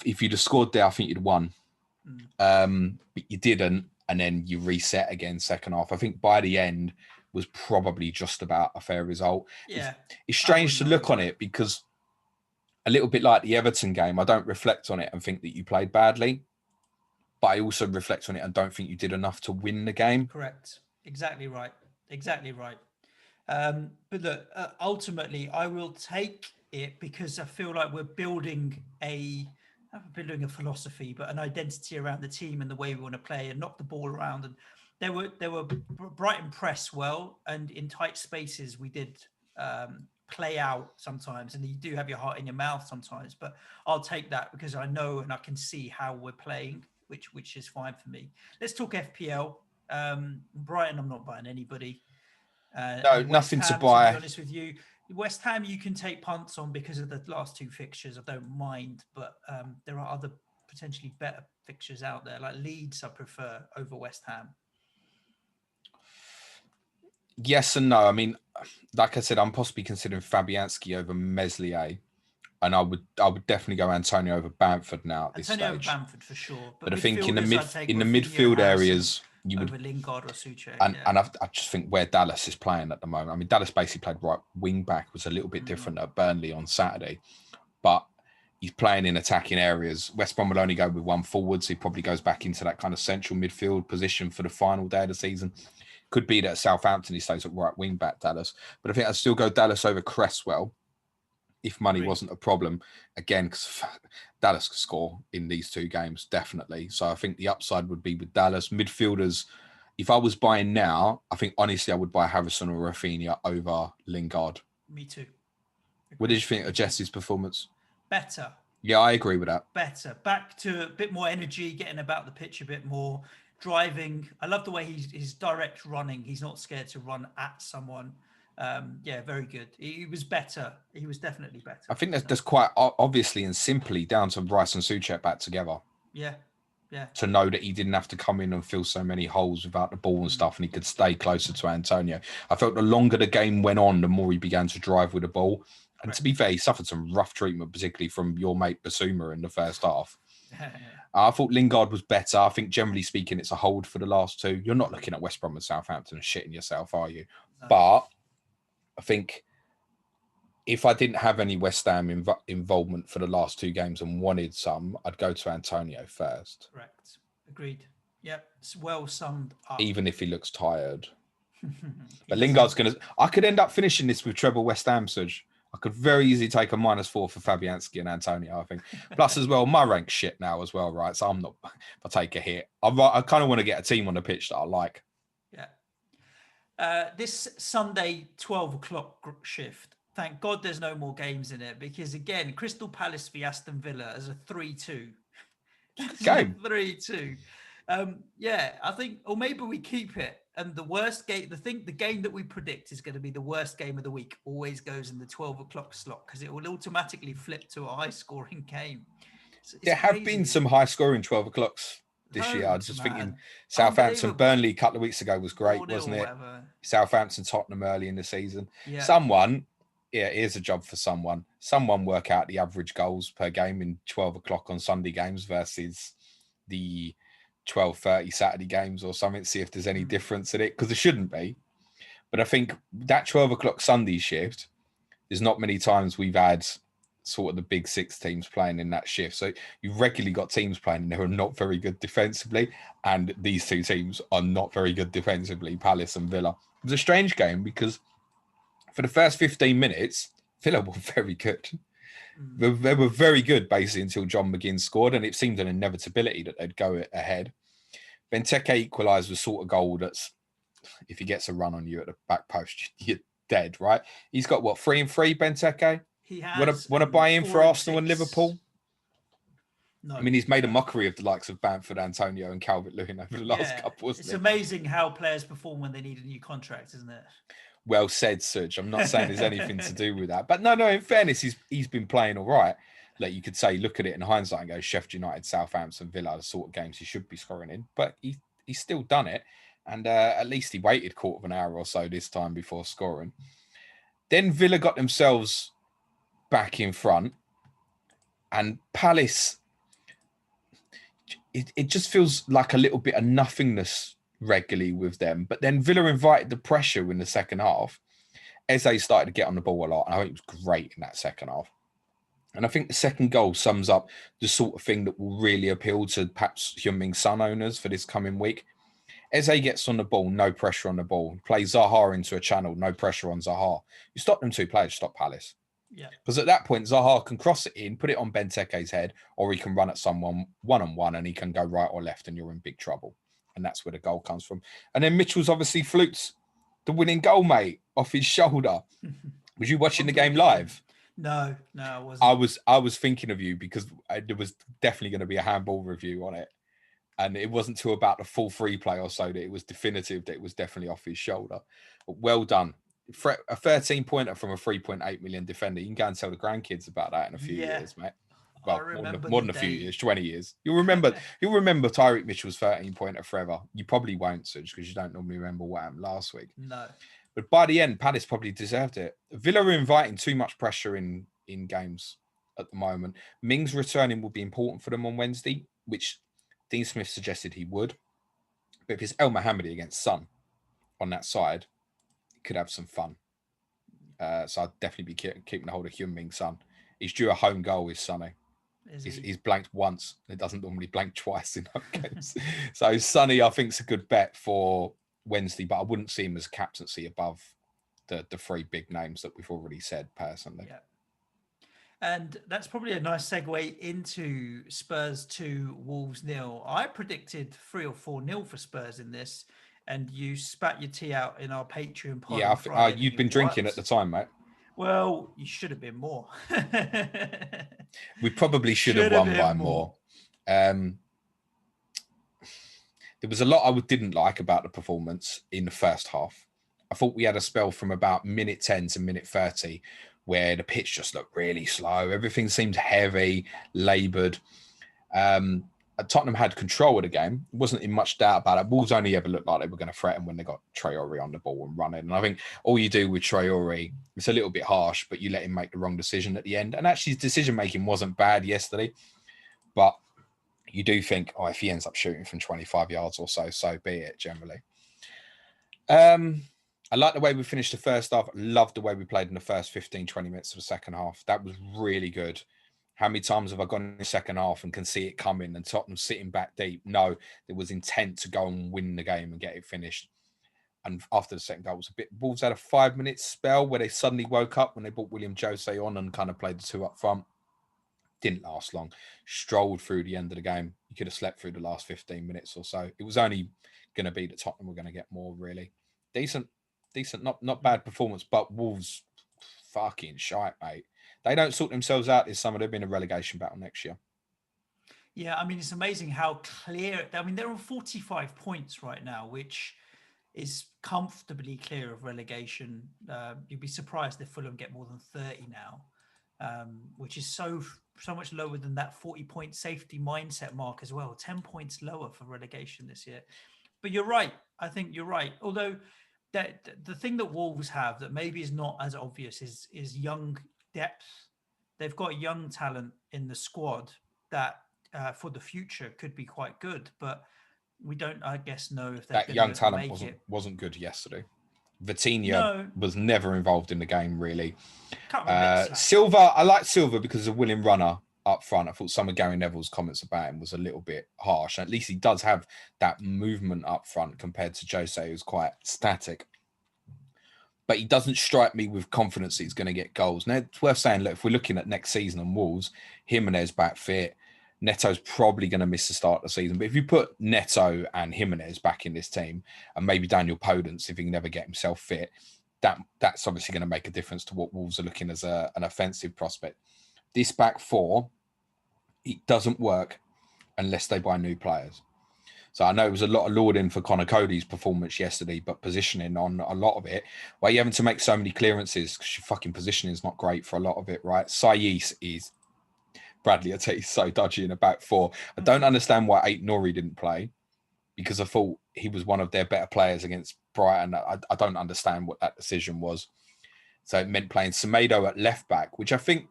If you'd have scored there, I think you'd have won. But you didn't. And then you reset again second half. I think by the end was probably just about a fair result. Yeah. It's strange to look on it, because a little bit like the Everton game, I don't reflect on it and think that you played badly, but I also reflect on it and don't think you did enough to win the game. Correct. Exactly right. But look, ultimately, I will take it, because I feel like we're building a philosophy, but an identity around the team and the way we want to play and knock the ball around. And they were Brighton press well, and in tight spaces we did play out sometimes, and you do have your heart in your mouth sometimes. But I'll take that, because I know and I can see how we're playing, which is fine for me. Let's talk FPL. Brighton, I'm not buying anybody. No, nothing to buy. To be honest with you, West Ham you can take punts on because of the last 2 fixtures. I don't mind, but there are other potentially better fixtures out there, like Leeds I prefer over West Ham. Yes and no. I mean, like I said, I'm possibly considering Fabianski over Meslier, and I would definitely go Antonio over Bamford now at this Antonio over stage. Bamford for sure. But I think in midfielders, I'd take the Rafinha, midfield Harrison areas, you would over Lingard or Suchek. and I just think where Dallas is playing at the moment. I mean, Dallas basically played right wing back, was a little bit different at Burnley on Saturday, but he's playing in attacking areas. West Brom will only go with one forward, so he probably goes back into that kind of central midfield position for the final day of the season. Could be that Southampton he stays at right wing back, Dallas, but I think I'd still go Dallas over Cresswell if money wasn't a problem. Again, because Dallas could score in these two games, definitely. So I think the upside would be with Dallas. Midfielders, if I was buying now, I think honestly I would buy Harrison or Rafinha over Lingard. Me too. What did you think of Jesse's performance? Better. Yeah, I agree with that. Better. Back to a bit more energy, getting about the pitch a bit more, driving. I love the way he's direct running. He's not scared to run at someone. Yeah, very good. He was better. He was definitely better. I think that's quite obviously and simply down to Rice and Suchek back together. Yeah. Yeah. To know that he didn't have to come in and fill so many holes without the ball and stuff, and he could stay closer to Antonio. I felt the longer the game went on, the more he began to drive with the ball. And to be fair, he suffered some rough treatment, particularly from your mate Basuma in the first half. I thought Lingard was better. I think generally speaking, it's a hold for the last two. You're not looking at West Brom and Southampton and shitting yourself, are you? No. But I think if I didn't have any West Ham involvement for the last two games and wanted some, I'd go to Antonio first. Correct. Agreed. Yep. It's well summed up. Even if he looks tired. But Lingard's going to... I could end up finishing this with treble West Ham, Suj. I could very easily take a -4 for Fabianski and Antonio, I think. Plus, as well, my rank's shit now as well, right? So I'm not... If I take a hit, I kind of want to get a team on the pitch that I like. Yeah. This Sunday 12 o'clock shift, thank God there's no more games in it, because, again, Crystal Palace v Aston Villa as a 3-2. Game. 3-2. Yeah, I think... Or maybe we keep it. And the worst game, the game that we predict is going to be the worst game of the week always goes in the 12 o'clock slot, because it will automatically flip to a high-scoring game. There have been some high-scoring 12 o'clocks this year. I was just thinking Southampton, Burnley a couple of weeks ago was great, wasn't it? Southampton, Tottenham early in the season. Yeah. Here's a job for someone. Someone work out the average goals per game in 12 o'clock on Sunday games versus the 12:30 Saturday games or something, see if there's any difference in it, because there shouldn't be. But I think that 12 o'clock Sunday shift, there's not many times we've had sort of the big six teams playing in that shift. So you've regularly got teams playing and they're not very good defensively, and these two teams are not very good defensively, Palace and Villa. It was a strange game because for the first 15 minutes, Villa were very good. They were very good, basically, until John McGinn scored, and it seemed an inevitability that they'd go ahead. Benteke equalised with sort of goal that's, if he gets a run on you at the back post, you're dead, right? He's got, 3-3, Benteke? He has. Want to buy in for Arsenal and Liverpool? No. I mean, he's made a mockery of the likes of Bamford, Antonio, and Calvert-Lewin over the last couple, It's amazing how players perform when they need a new contract, isn't it? Well said, Suj. I'm not saying there's anything to do with that. But no, in fairness, he's been playing all right. Like, you could say, look at it in hindsight and go, Sheffield United, Southampton, Villa, the sort of games he should be scoring in. But he's still done it. And at least he waited quarter of an hour or so this time before scoring. Then Villa got themselves back in front. And Palace, it just feels like a little bit of nothingness regularly with them. But then Villa invited the pressure in the second half. Eze started to get on the ball a lot, and I think it was great in that second half. And I think the second goal sums up the sort of thing that will really appeal to perhaps Heung-min Son owners for this coming week. Eze gets on the ball, no pressure on the ball. Plays Zaha into a channel, no pressure on Zaha. You stop them two players, stop Palace. Yeah. Because at that point, Zaha can cross it in, put it on Benteke's head, or he can run at someone one-on-one and he can go right or left and you're in big trouble. And that's where the goal comes from. And then Mitchell's obviously fluked the winning goal, mate, off his shoulder. Was you watching the game live? No, I wasn't. I was thinking of you because there was definitely going to be a handball review on it. And it wasn't till about the full free play or so that it was definitive that it was definitely off his shoulder. But well done. A 13-pointer from a 3.8 million defender. You can go and tell the grandkids about that in a few years, mate. well, remember more than a few years, 20 years. You'll remember Tyreek Mitchell's 13-pointer forever. You probably won't, Suj, because you don't normally remember what happened last week. No. But by the end, Palace probably deserved it. Villa are inviting too much pressure in games at the moment. Mings returning will be important for them on Wednesday, which Dean Smith suggested he would. But if it's El Mohammadi against Son on that side, it could have some fun. So I'd definitely be keeping a hold of Hyun Ming's Son. He's due a home goal with Sonny. He's blanked once. It doesn't normally blank twice in home games. So Sonny, I think, is a good bet for Wednesday, but I wouldn't see him as captaincy above the three big names that we've already said personally. Yeah. And that's probably a nice segue into Spurs 2, Wolves 0. I predicted 3 or 4-0 for Spurs in this, and you spat your tea out in our Patreon pod. Yeah, you'd been drinking at the time, mate. Well, you should have been more. We probably should have won by more. There was a lot I didn't like about the performance in the first half. I thought we had a spell from about minute 10 to minute 30 where the pitch just looked really slow. Everything seemed heavy, laboured. Tottenham had control of the game. Wasn't in much doubt about it. Wolves only ever looked like they were going to threaten when they got Traore on the ball and running. And I think all you do with Traore, it's a little bit harsh, but you let him make the wrong decision at the end. And actually his decision-making wasn't bad yesterday. But you do think, if he ends up shooting from 25 yards or so, so be it, generally. I like the way we finished the first half. Loved the way we played in the first 15, 20 minutes of the second half. That was really good. How many times have I gone in the second half and can see it coming and Tottenham sitting back deep? No, there was intent to go and win the game and get it finished. And after the second goal was a bit... Wolves had a 5-minute spell where they suddenly woke up when they brought William Jose on and kind of played the two up front. Didn't last long. Strolled through the end of the game. You could have slept through the last 15 minutes or so. It was only going to be that Tottenham were going to get more, really. Decent, not bad performance, but Wolves fucking shite, mate. They don't sort themselves out this summer. They'll be in a relegation battle next year. Yeah, I mean, it's amazing how clear... I mean, they're on 45 points right now, which is comfortably clear of relegation. You'd be surprised if Fulham get more than 30 now, which is so much lower than that 40-point safety mindset mark as well. 10 points lower for relegation this year. But you're right. I think you're right. Although the thing that Wolves have that maybe is not as obvious is young depth. They've got young talent in the squad that for the future could be quite good, but we don't, I guess, know if that young talent wasn't good yesterday. Vitinha was never involved in the game, really. Silva, I like Silva because of a willing runner up front. I thought some of Gary Neville's comments about him was a little bit harsh. At least he does have that movement up front compared to Jose, who's quite static. But he doesn't strike me with confidence that he's going to get goals. Now, it's worth saying, look, if we're looking at next season on Wolves, Jimenez back fit, Neto's probably going to miss the start of the season. But if you put Neto and Jimenez back in this team, and maybe Daniel Podence, if he can never get himself fit, that's obviously going to make a difference to what Wolves are looking as an offensive prospect. This back four, it doesn't work unless they buy new players. So I know it was a lot of lauding for Connor Cody's performance yesterday, but positioning on a lot of it, where you're having to make so many clearances because your fucking positioning is not great for a lot of it, right? Saiss is... Bradley Ate's so dodgy in a back four. I don't understand why Nori didn't play because I thought he was one of their better players against Brighton. I don't understand what that decision was. So it meant playing Semedo at left back, which I think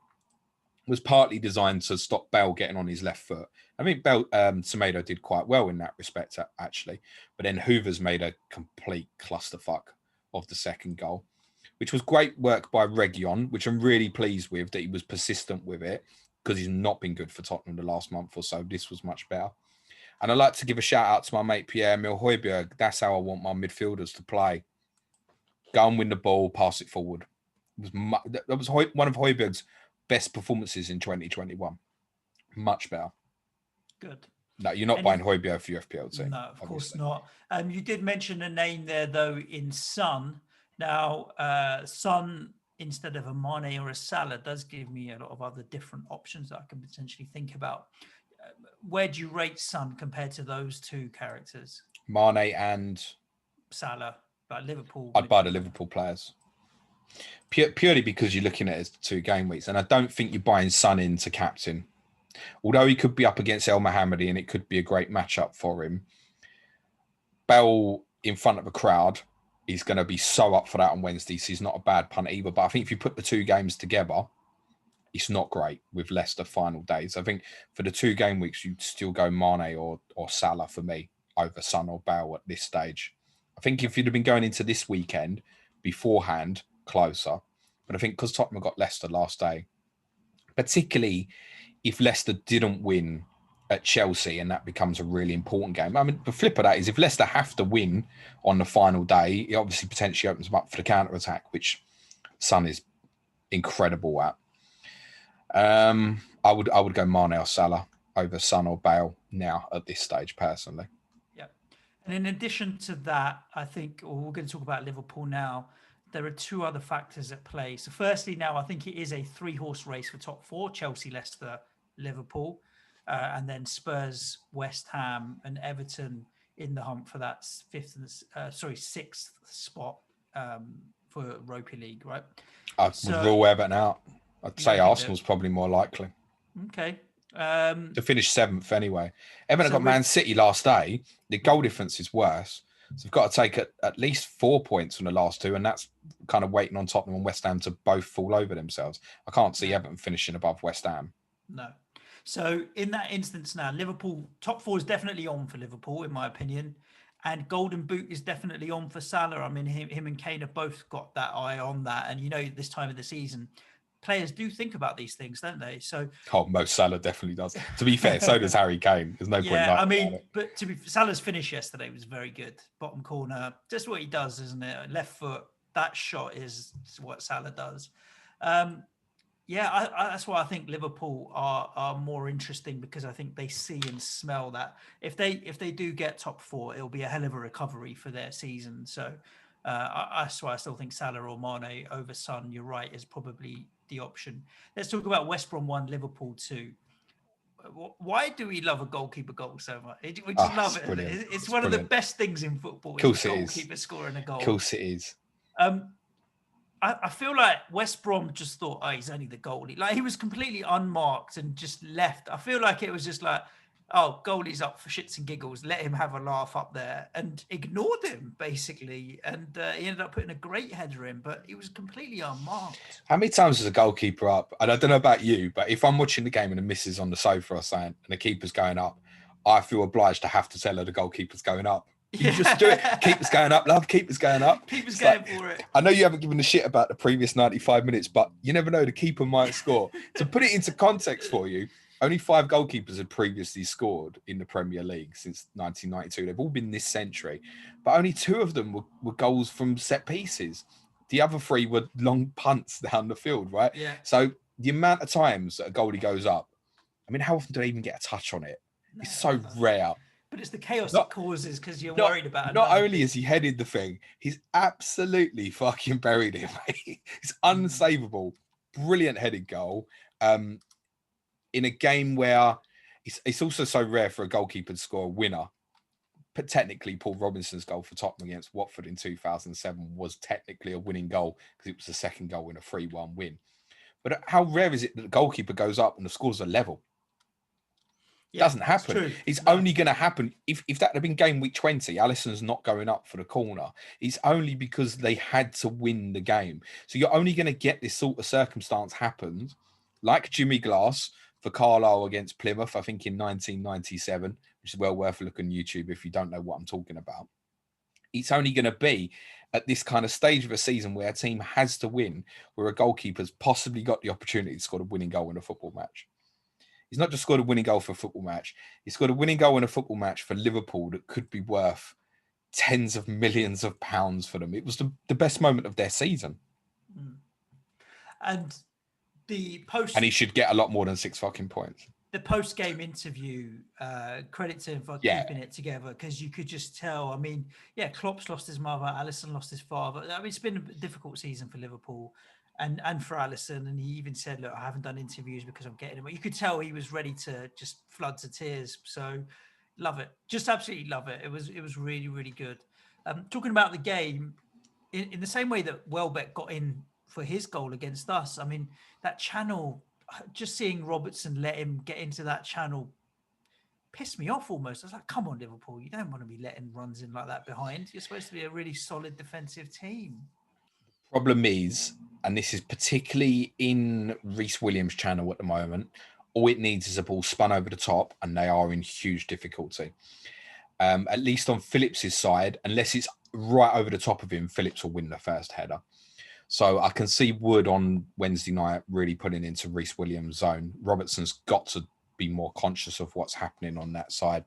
was partly designed to stop Bell getting on his left foot. I think Semedo did quite well in that respect, actually. But then Hoover's made a complete clusterfuck of the second goal, which was great work by Reguilon, which I'm really pleased with, that he was persistent with it because he's not been good for Tottenham the last month or so. This was much better. And I'd like to give a shout out to my mate Pierre-Emile Højbjerg. That's how I want my midfielders to play. Go and win the ball, pass it forward. That was one of Højbjerg's best performances in 2021. Much better. Good. No, you're not buying Højbjerg for your FPL team. No, of course not. You did mention a name there, though, in Son. Now, Son, instead of a Mane or a Salah, does give me a lot of other different options that I can potentially think about. Where do you rate Son compared to those two characters? Mane and Salah, but Liverpool. I'd buy the Liverpool players. Purely because you're looking at it as 2 game weeks. And I don't think you're buying Son into captain Although he could be up against El Mohammadi and it could be a great matchup for him, Bell in front of a crowd is going to be so up for that on Wednesday. So he's not a bad punt either. But I think if you put the two games together, it's not great with Leicester final days. I think for the 2 game weeks, you'd still go Mane or Salah for me over Son or Bell at this stage. I think if you'd have been going into this weekend beforehand, closer. But I think because Tottenham got Leicester last day, particularly if Leicester didn't win at Chelsea and that becomes a really important game. I mean, the flip of that is if Leicester have to win on the final day, it obviously potentially opens them up for the counter-attack, which Son is incredible at. I would go Mane or Salah over Son or Bale now at this stage, personally. Yeah. And in addition to that, I think we're going to talk about Liverpool now. There are 2 other factors at play. So firstly, now I think it is a 3-horse race for top 4, Chelsea, Leicester, Liverpool, and then Spurs, West Ham and Everton in the hunt for that 6th spot for Europa League, right? I would rule Everton out. I'd say Arsenal's probably more likely. Okay. To finish 7th anyway. Everton got Man City last day. The goal difference is worse. So they've got to take at least 4 points from the last 2, and that's kind of waiting on Tottenham and West Ham to both fall over themselves. I can't see Everton finishing above West Ham. No. So in that instance now, Liverpool, top 4 is definitely on for Liverpool, in my opinion. And Golden Boot is definitely on for Salah. I mean, him and Kane have both got that eye on that. And, this time of the season, players do think about these things, don't they? So, Mo Salah definitely does. To be fair, so does Harry Kane. There's no point. Yeah, I mean, but Salah's finish yesterday was very good. Bottom corner, just what he does, isn't it? Left foot. That shot is what Salah does. That's why I think Liverpool are more interesting, because I think they see and smell that if they do get top 4, it'll be a hell of a recovery for their season. So that's why I still think Salah or Mane over Son, you're right, is probably the option. Let's talk about West Brom 1, Liverpool 2. Why do we love a goalkeeper goal so much? We just love it. Brilliant. It's one of the best things in football. Is a goalkeeper scoring a goal. Of course it is. I feel like West Brom just thought, he's only the goalie. Like, he was completely unmarked and just left. I feel like it was just like, goalie's up for shits and giggles. Let him have a laugh up there, and ignored him, basically. And he ended up putting a great header in, but he was completely unmarked. How many times is a goalkeeper up? And I don't know about you, but if I'm watching the game and the missus on the sofa or something and the keeper's going up, I feel obliged to have to tell her the goalkeeper's going up. You just do it. Keeper's going up, love. Keeper's going up. Keeper's going for it. I know you haven't given a shit about the previous 95 minutes, but you never know. The keeper might score. To put it into context for you, only 5 goalkeepers had previously scored in the Premier League since 1992. They've all been this century, but only 2 of them were goals from set pieces. The other 3 were long punts down the field, right? Yeah. So the amount of times that a goalie goes up, I mean, how often do they even get a touch on it? It's so rare. But it's the chaos it causes, because you're worried about it. Not only has he headed the thing, he's absolutely fucking buried it, mate. It's unsavable. Brilliant headed goal. In a game where it's also so rare for a goalkeeper to score a winner. But technically, Paul Robinson's goal for Tottenham against Watford in 2007 was technically a winning goal, because it was the second goal in a 3-1 win. But how rare is it that the goalkeeper goes up and the scores are level? Doesn't happen. It's only going to happen if that had been game week 20. Allison's not going up for the corner. It's only because they had to win the game. So you're only going to get this sort of circumstance happen, like Jimmy Glass for Carlisle against Plymouth, I think in 1997, which is well worth a look on YouTube if you don't know what I'm talking about. It's only going to be at this kind of stage of a season where a team has to win, where a goalkeeper's possibly got the opportunity to score a winning goal in a football match. He's not just scored a winning goal for a football match. He scored a winning goal in a football match for Liverpool that could be worth tens of millions of pounds for them. It was the best moment of their season. And the And he should get a lot more than 6 fucking points. The post-game interview, credit to him for keeping it together, because you could just tell. I mean, Klopp's lost his mother, Allison lost his father. I mean, it's been a difficult season for Liverpool. And for Allison, and he even said, look, I haven't done interviews because I'm getting him. You could tell he was ready to just flood to tears. So love it. Just absolutely love it. It was really, really good. Talking about the game, in the same way that Welbeck got in for his goal against us, I mean, that channel, just seeing Robertson let him get into that channel pissed me off almost. I was like, come on, Liverpool, you don't want to be letting runs in like that behind. You're supposed to be a really solid defensive team. Problem is, and this is particularly in Reece Williams' channel at the moment, all it needs is a ball spun over the top, and they are in huge difficulty. At least on Phillips's side, unless it's right over the top of him, Phillips will win the first header. So I can see Wood on Wednesday night really putting into Reece Williams' zone. Robertson's got to be more conscious of what's happening on that side.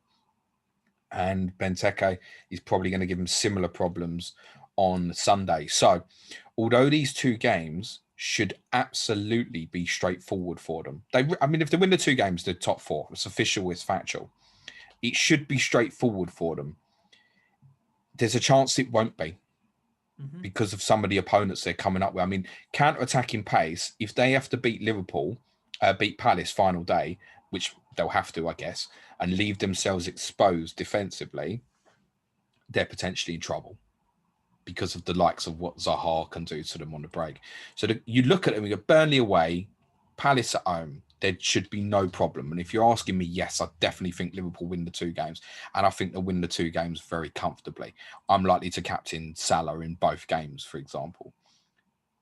And Benteke is probably going to give him similar problems on Sunday. So although these two games should absolutely be straightforward for them. If they win the two games, they're top four. It's official, it's factual. It should be straightforward for them. There's a chance it won't be because of some of the opponents they're coming up with. I mean, counter-attacking pace, if they have to beat Liverpool, beat Palace final day, which they'll have to, I guess, and leave themselves exposed defensively, they're potentially in trouble because of the likes of what Zaha can do to them on the break. So you look at them, you go Burnley away, Palace at home, there should be no problem. And if you're asking me, yes, I definitely think Liverpool win the two games. And I think they'll win the two games very comfortably. I'm likely to captain Salah in both games, for example.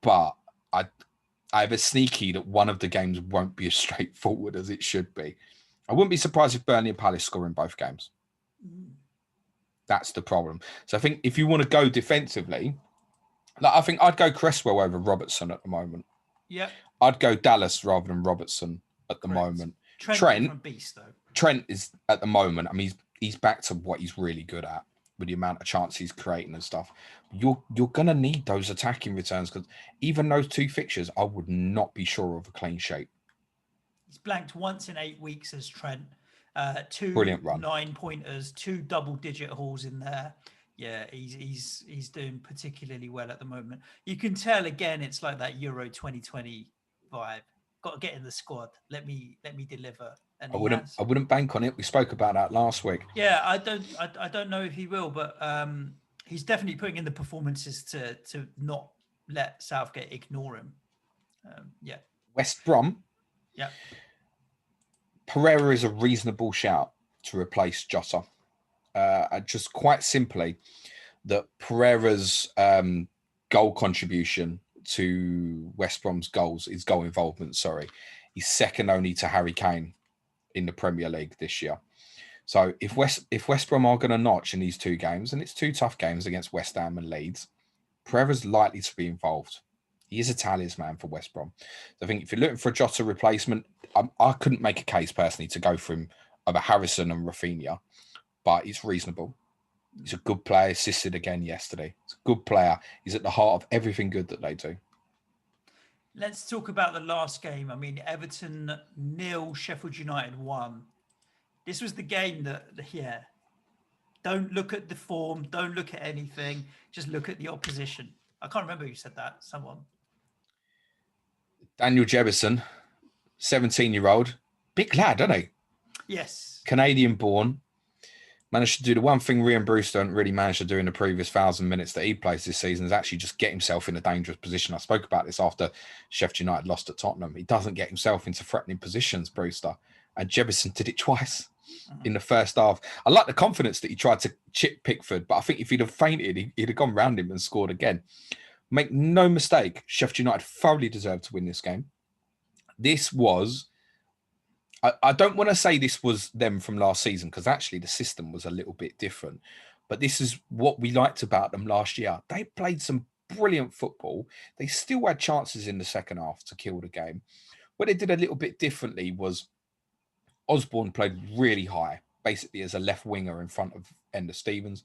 But I have a sneaky that one of the games won't be as straightforward as it should be. I wouldn't be surprised if Burnley and Palace score in both games. That's the problem. So I think if you want to go defensively, I think I'd go Cresswell over Robertson at the moment. Yeah. I'd go Dallas rather than Robertson at the moment. Trent beast, though. Trent is at the moment. I mean, he's back to what he's really good at with the amount of chances he's creating and stuff. You're gonna need those attacking returns because even those two fixtures, I would not be sure of a clean sheet. He's blanked once in 8 weeks as Trent. Two brilliant run, 9-pointers, 2 double-digit hauls in there. Yeah, he's doing particularly well at the moment. You can tell again, it's like that Euro 2020 vibe. Got to get in the squad. Let me deliver. And I wouldn't bank on it. We spoke about that last week. Yeah, I don't know if he will, but he's definitely putting in the performances to not let Southgate ignore him. Yeah. West Brom. Yeah. Pereira is a reasonable shout to replace Jota. Just quite simply, that Pereira's goal contribution to West Brom's goals, his goal involvement, he's second only to Harry Kane in the Premier League this year. So if West Brom are going to notch in these two games, and it's two tough games against West Ham and Leeds, Pereira's likely to be involved. He is a talisman for West Brom. So I think if you're looking for a Jota replacement, I couldn't make a case personally to go for him over Harrison and Rafinha, but it's reasonable. He's a good player, assisted again yesterday. He's a good player. He's at the heart of everything good that they do. Let's talk about the last game. I mean, Everton 0, Sheffield United 1. This was the game that, don't look at the form, don't look at anything, just look at the opposition. I can't remember who said that. Someone. Daniel Jebison, 17-year-old. Big lad, isn't he? Yes. Canadian-born. Managed to do the one thing Ryan Brewster hadn't really managed to do in the previous 1,000 minutes that he plays this season is actually just get himself in a dangerous position. I spoke about this after Sheffield United lost at Tottenham. He doesn't get himself into threatening positions, Brewster. And Jebison did it twice in the first half. I like the confidence that he tried to chip Pickford, but I think if he'd have fainted, he'd have gone round him and scored again. Make no mistake, Sheffield United thoroughly deserved to win this game. This was... I don't want to say this was them from last season because actually the system was a little bit different. But this is what we liked about them last year. They played some brilliant football. They still had chances in the second half to kill the game. What they did a little bit differently was Osborne played really high, basically as a left winger in front of Ender Stevens.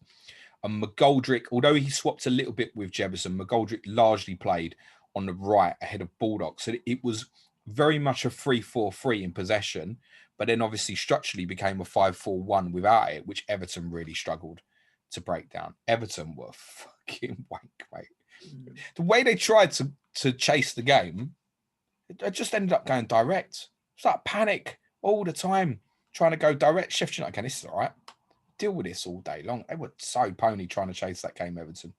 And McGoldrick, although he swapped a little bit with Jebison, McGoldrick largely played on the right ahead of Bulldog. So it was very much a 3-4-3 in possession, but then obviously structurally became a 5-4-1 without it, which Everton really struggled to break down. Everton were fucking wank, mate. The way they tried to chase the game, it just ended up going direct. It's like panic all the time, trying to go direct. Sheffield United, okay, this is all right. Deal with this all day long. They were so pony trying to chase that game, Everton.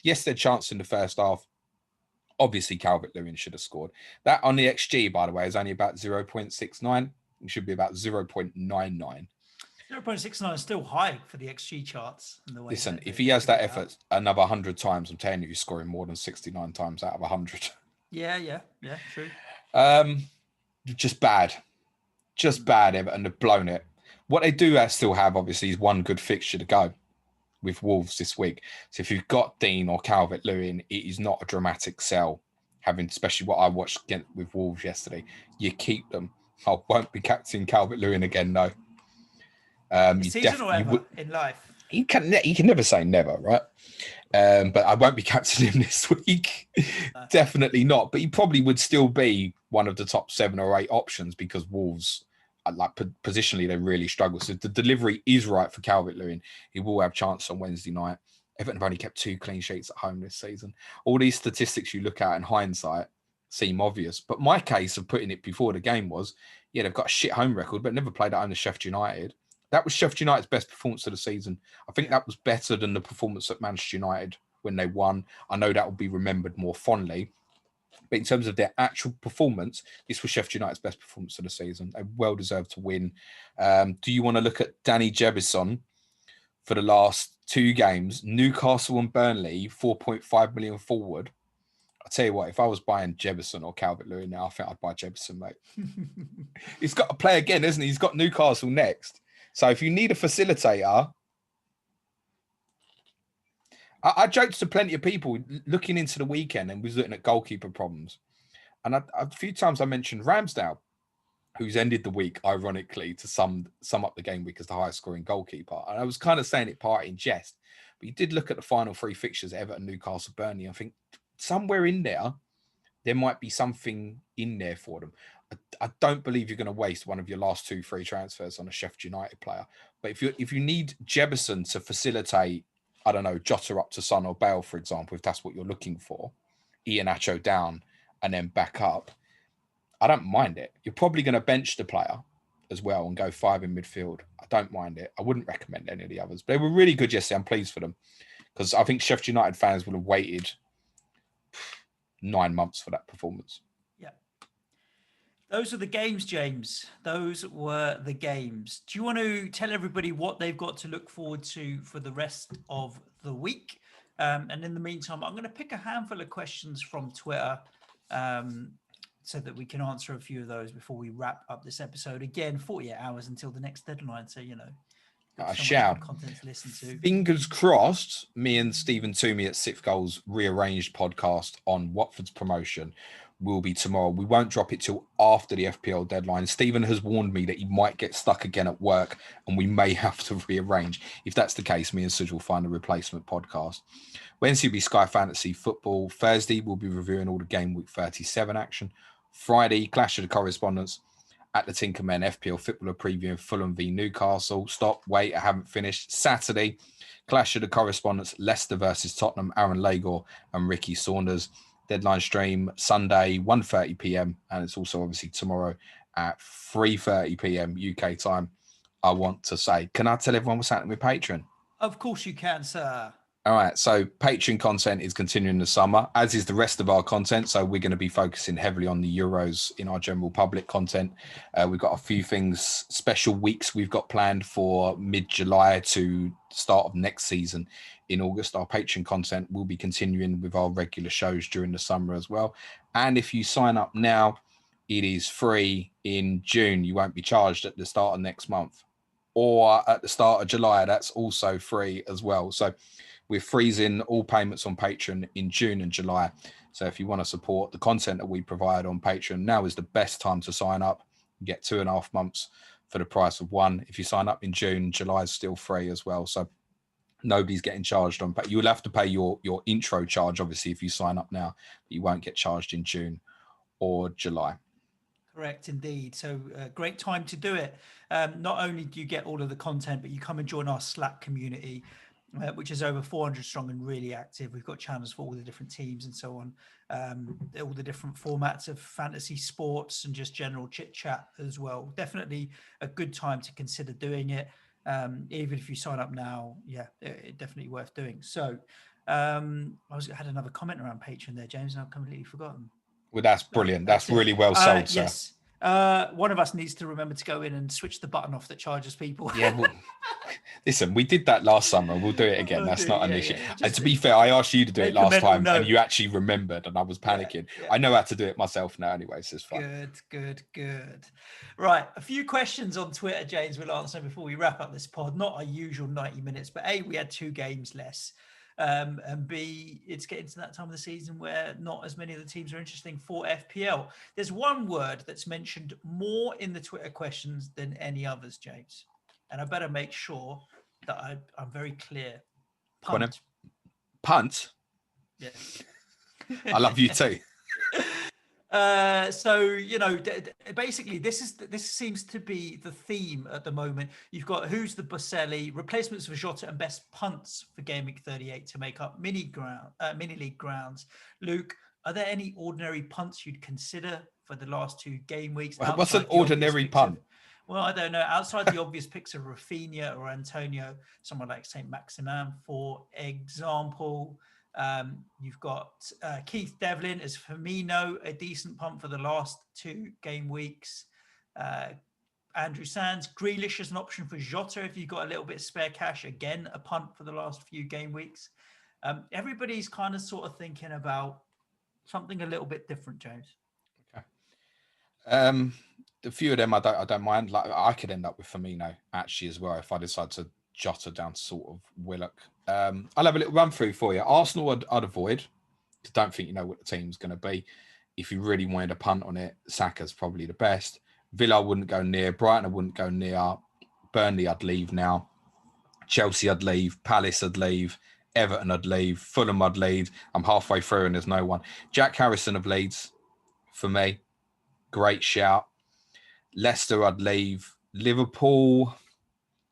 Yes, their chance in the first half Obviously, Calvert-Lewin should have scored. That on the XG, by the way, is only about 0.69. It should be about 0.99. 0.69 is still high for the XG charts. And the way Listen, if he has that effort out. another 100 times, I'm telling you, he's scoring more than 69 times out of 100. Yeah, true. Just bad. Just bad, Everton have blown it. What they do still have, obviously, is one good fixture to go with Wolves this week. So if you've got Dean or Calvert-Lewin, it is not a dramatic sell, having especially what I watched with Wolves yesterday. You keep them. I won't be captaining Calvert-Lewin again, no. This season or ever in life? He can never say never, right? But I won't be captaining him this week. Definitely not. But he probably would still be one of the top 7 or 8 options because Wolves, like positionally, they really struggle. So the delivery is right for Calvert-Lewin. He will have chance on Wednesday night. Everton have only kept 2 clean sheets at home this season. All these statistics you look at in hindsight seem obvious. But my case of putting it before the game was, yeah, they've got a shit home record, but never played at home to Sheffield United. That was Sheffield United's best performance of the season. I think that was better than the performance at Manchester United when they won. I know that will be remembered more fondly. But in terms of their actual performance, this was Sheffield United's best performance of the season. They well deserved to win. Do you want to look at Danny Jebison for the last 2 games? Newcastle and Burnley, 4.5 million forward. I'll tell you what, if I was buying Jebison or Calvert-Lewin now, I think I'd buy Jebison, mate. He's got to play again, isn't he? He's got Newcastle next. So if you need a facilitator, I joked to plenty of people looking into the weekend and was looking at goalkeeper problems. And a few times I mentioned Ramsdale, who's ended the week, ironically, to sum up the game week as the highest scoring goalkeeper. And I was kind of saying it part in jest. But you did look at the final 3 fixtures, Everton, Newcastle, Burnley. I think somewhere in there might be something in there for them. I don't believe you're going to waste one of your last 2 free transfers on a Sheffield United player. But if you need Jebison to facilitate, I don't know, Jota up to Son or Bale, for example, if that's what you're looking for, Iheanacho down and then back up, I don't mind it. You're probably going to bench the player as well and go 5 in midfield. I don't mind it. I wouldn't recommend any of the others. But they were really good yesterday. I'm pleased for them because I think Sheffield United fans would have waited 9 months for that performance. Yeah. Those are the games, James. Those were the games. Do you want to tell everybody what they've got to look forward to for the rest of the week? And in the meantime, I'm going to pick a handful of questions from Twitter so that we can answer a few of those before we wrap up this episode. Again, 48 hours until the next deadline. So, I shall. Content to listen to. Fingers crossed, me and Stephen Toomey at 6 Goals rearranged podcast on Watford's promotion will be tomorrow. We won't drop it till after the FPL deadline. Stephen has warned me that he might get stuck again at work and we may have to rearrange. If that's the case, me and Suj will find a replacement podcast. Wednesday will be Sky Fantasy Football. Thursday, we'll be reviewing all the Game Week 37 action. Friday, Clash of the Correspondents at the Tinkermen FPL Footballer previewing Fulham v Newcastle. Stop, wait, I haven't finished. Saturday, Clash of the Correspondents, Leicester versus Tottenham, Aaron Lagor and Ricky Saunders. Deadline stream Sunday, 1:30 p.m. And it's also obviously tomorrow at 3:30 p.m. UK time. I want to say, can I tell everyone what's happening with Patreon? Of course you can, sir. All right, so Patreon content is continuing the summer, as is the rest of our content. So we're going to be focusing heavily on the Euros in our general public content. We've got a few things, special weeks we've got planned for mid-July to start of next season in August. Our Patreon content will be continuing with our regular shows during the summer as well. And if you sign up now, it is free in June. You won't be charged at the start of next month. Or at the start of July, that's also free as well. So we're freezing all payments on Patreon in June and July. So if you want to support the content that we provide on Patreon, now is the best time to sign up. You get 2.5 months for the price of 1. If you sign up in June, July is still free as well. So nobody's getting charged on, but you'll have to pay your intro charge, obviously, if you sign up now. But you won't get charged in June or July. Correct, indeed. So great time to do it. Not only do you get all of the content, but you come and join our Slack community, which is over 400 strong and really active. We've got channels for all the different teams and so on, all the different formats of fantasy sports and just general chit chat as well. Definitely a good time to consider doing it. Even if you sign up now, yeah, it's definitely worth doing. So Had another comment around Patreon there, James, and I've completely forgotten. Well, that's brilliant. That's really well sold, sir. Yes. One of us needs to remember to go in and switch the button off that charges people. Yeah, well, listen, we did that last summer. We'll do it again. That's not an issue. And to be fair, I asked you to do it last time, and you actually remembered, and I was panicking. Yeah. I know how to do it myself now anyway, so it's fine. Good. Right, a few questions on Twitter, James, we'll answer before we wrap up this pod. Not our usual 90 minutes, but A, we had 2 games less. And B, it's getting to that time of the season where not as many of the teams are interesting for FPL. There's one word that's mentioned more in the Twitter questions than any others, James. And I better make sure that I'm very clear. Punt. Punt? Yes. I love you too. So, basically this seems to be the theme at the moment. You've got who's the Boselli, replacements for Jota, and best punts for Gameweek 38 to make up mini league grounds. Luke, are there any ordinary punts you'd consider for the last 2 game weeks? What's an ordinary punt? Well, I don't know. Outside the obvious picks of Rafinha or Antonio, someone like Saint Maximin, for example. You've got Keith Devlin as Firmino, a decent punt for the last 2 game weeks. Andrew Sands, Grealish as an option for Jota if you've got a little bit of spare cash. Again, a punt for the last few game weeks. Everybody's kind of sort of thinking about something a little bit different, James. Okay. A few of them I don't mind. Like I could end up with Firmino actually as well if I decide to Jota down to sort of Willock. I'll have a little run through for you. Arsenal I'd avoid. I don't think you know what the team's going to be. If you really wanted a punt on it, Saka's probably the best. Villa I wouldn't go near. Brighton I wouldn't go near. Burnley I'd leave now. Chelsea I'd leave. Palace I'd leave. Everton I'd leave. Fulham I'd leave. I'm halfway through and there's no one. Jack Harrison of Leeds for me. Great shout. Leicester I'd leave. Liverpool,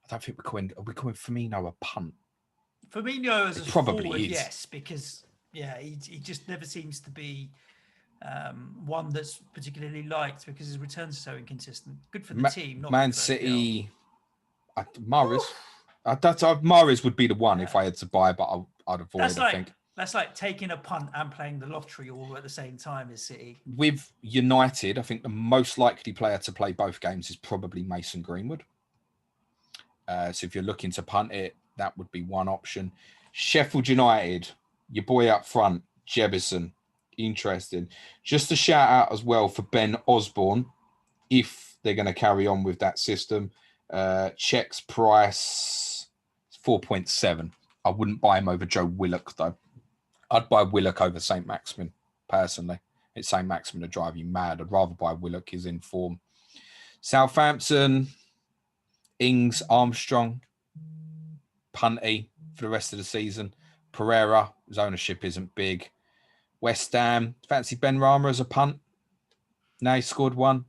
I don't think we're calling Firmino a punt. Firmino as a forward, yes, because he just never seems to be one that's particularly liked because his returns are so inconsistent. Good for the team, not Man City. Mahrez would be the one if I had to buy, but I'd avoid. I think that's like taking a punt and playing the lottery all at the same time as City. With United, I think the most likely player to play both games is probably Mason Greenwood. So if you're looking to punt it, that would be one option. Sheffield United, your boy up front, Jebison, interesting. Just a shout out as well for Ben Osborne, if they're going to carry on with that system. Check's price 4.7. I wouldn't buy him over Joe Willock though. I'd buy Willock over St. Maximin personally. It's St. Maximin to drive you mad. I'd rather buy Willock. He's in form. Southampton, Ings, Armstrong, punty for the rest of the season. Pereira, his ownership isn't big. West Ham, fancy Ben Rama as a punt? No, he scored 1.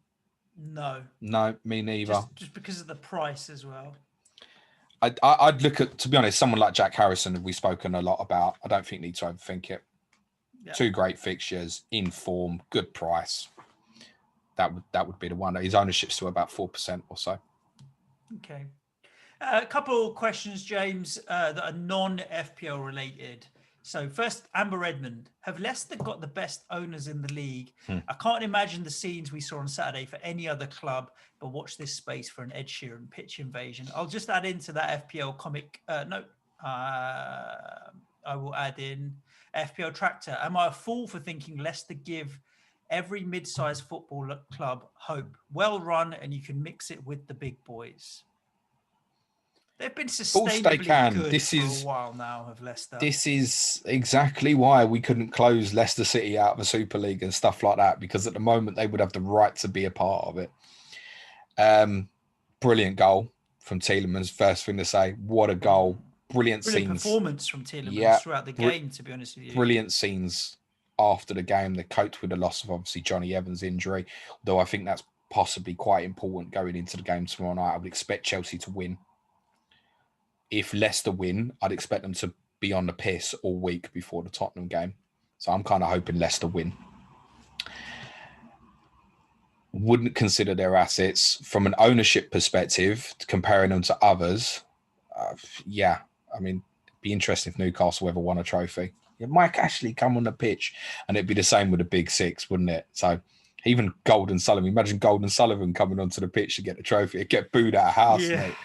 No, me neither. Just because of the price as well. I'd look at, to be honest, someone like Jack Harrison, we've spoken a lot about. I don't think you need to overthink it. Yeah. 2 great fixtures, in form, good price. That would be the one. His ownership's to about 4% or so. Okay. A couple of questions, James, that are non-FPL related. So first, Amber Edmond. Have Leicester got the best owners in the league? I can't imagine the scenes we saw on Saturday for any other club, but watch this space for an Ed Sheeran pitch invasion. I'll just add into that FPL comic note. I will add in FPL Tractor. Am I a fool for thinking Leicester give every mid-sized football club hope? Well run, and you can mix it with the big boys. They've been sustainably good for a while now of Leicester. This is exactly why we couldn't close Leicester City out of the Super League and stuff like that, because at the moment they would have the right to be a part of it. Brilliant goal from Tielemans. First thing to say, what a goal. Brilliant scenes. Performance from Tielemans throughout the game, to be honest with you. Brilliant scenes after the game. They coped with the loss of, obviously, Johnny Evans' injury, though I think that's possibly quite important going into the game tomorrow night. I would expect Chelsea to win. If Leicester win, I'd expect them to be on the piss all week before the Tottenham game. So I'm kind of hoping Leicester win. Wouldn't consider their assets from an ownership perspective, comparing them to others. I mean, Be interesting if Newcastle ever won a trophy. Yeah, Mike Ashley come on the pitch, and it'd be the same with the big six, wouldn't it? So even Golden Sullivan, imagine Golden Sullivan coming onto the pitch to get the trophy. It'd get booed out of house, mate.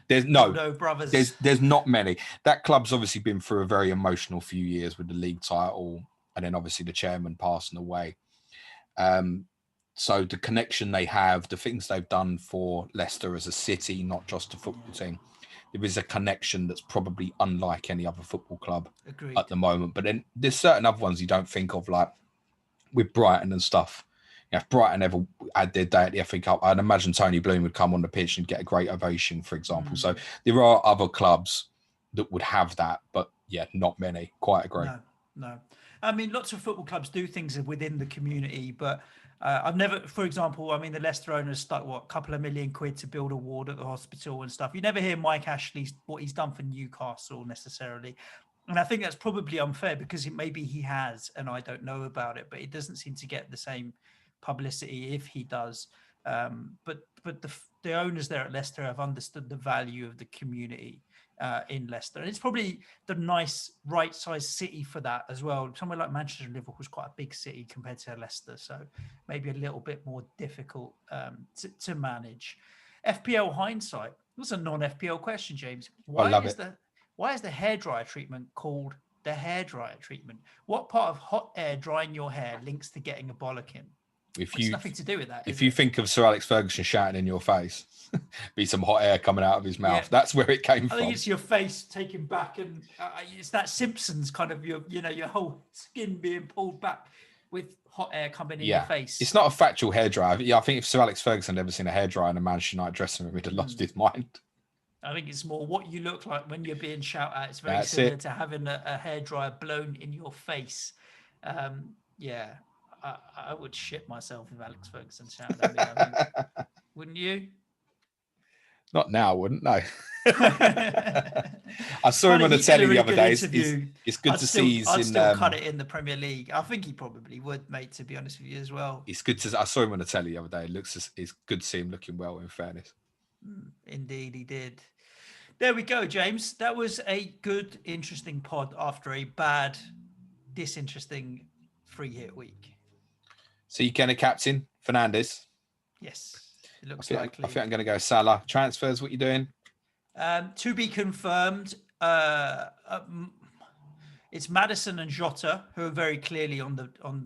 There's no brothers. There's not many. That club's obviously been through a very emotional few years with the league title, and then obviously the chairman passing away. So the connection they have, the things they've done for Leicester as a city, not just a football team, there is a connection that's probably unlike any other football club at the moment. But then there's certain other ones you don't think of, like with Brighton and stuff. If Brighton ever had their day at the FA Cup, I'd imagine Tony Bloom would come on the pitch and get a great ovation, for example. So there are other clubs that would have that, but yeah, not many. Quite agree. No. I mean, lots of football clubs do things within the community, but I've never, for example, I mean, the Leicester owners stuck, a couple of £1 million to build a ward at the hospital and stuff. You never hear Mike Ashley, what he's done for Newcastle necessarily. And I think that's probably unfair because maybe he has, and I don't know about it, but it doesn't seem to get the same publicity if he does. But the owners there at Leicester have understood the value of the community in Leicester. And it's probably the nice right-sized city for that as well. Somewhere like Manchester and Liverpool is quite a big city compared to Leicester, so maybe a little bit more difficult to manage. FPL hindsight. That's a non-FPL question, James. I love it. Why is the hairdryer treatment called the hairdryer treatment? What part of hot air drying your hair links to getting a bollocking? It's nothing to do with that. If you think of Sir Alex Ferguson shouting in your face, be some hot air coming out of his mouth. Yeah. That's where it came from. I think it's your face taken back, and it's that Simpsons kind of your whole skin being pulled back with hot air coming in your face. It's not a factual hairdryer. Yeah, I think if Sir Alex Ferguson had ever seen a hairdryer in a Manchester United dressing room, he'd have lost his mind. I think it's more what you look like when you're being shouted at. It's very similar to having a hairdryer blown in your face. I would shit myself if Alex Ferguson shouted at me. I mean, wouldn't you? Not now, wouldn't I? I saw him on the telly the other day. It's good to see I'd still cut it in the Premier League. I think he probably would, mate, to be honest with you as well. It's good I saw him on the telly the other day. It's good to see him looking well, in fairness. Indeed, he did. There we go, James. That was a good, interesting pod after a bad, disinteresting free-hit week. So you can a captain, Fernandes? Yes, it looks likely. I think I'm going to go Salah. Transfers, what you doing? To be confirmed, it's Maddison and Jota who are very clearly on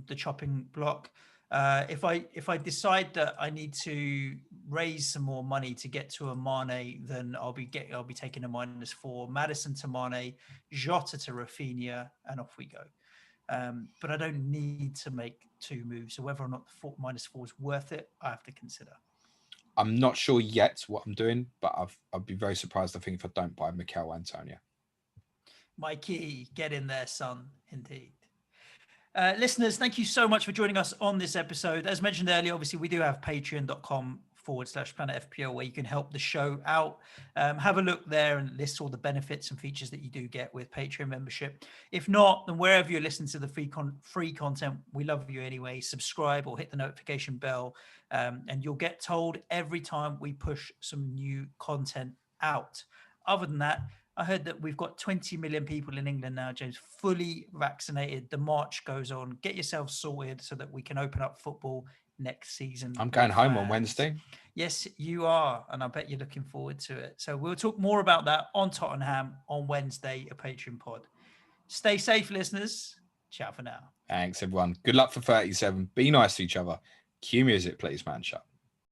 the chopping block. If I decide that I need to raise some more money to get to a Mane, then I'll be taking a -4. Maddison to Mane, Jota to Rafinha, and off we go. But I don't need to make 2 moves. So whether or not the -4 is worth it, I have to consider. I'm not sure yet what I'm doing, but I'd be very surprised, I think, if I don't buy Mikel Antonio. Mikey, get in there, son. Indeed. Listeners, thank you so much for joining us on this episode. As mentioned earlier, obviously, we do have patreon.com/Planet FPL where you can help the show out. Have a look there and list all the benefits and features that you do get with Patreon membership. If not, then wherever you're listening to the free content, we love you anyway. Subscribe or hit the notification bell, and you'll get told every time we push some new content out. Other than that, I heard that we've got 20 million people in England now, James, fully vaccinated. The march goes on. Get yourself sorted so that we can open up football next season. I'm going home on Wednesday. Yes, you are. And I bet you're looking forward to it. So we'll talk more about that on Tottenham on Wednesday, a Patreon pod. Stay safe, listeners. Ciao for now. Thanks, everyone. Good luck for 37. Be nice to each other. Cue music, please, man. Shut.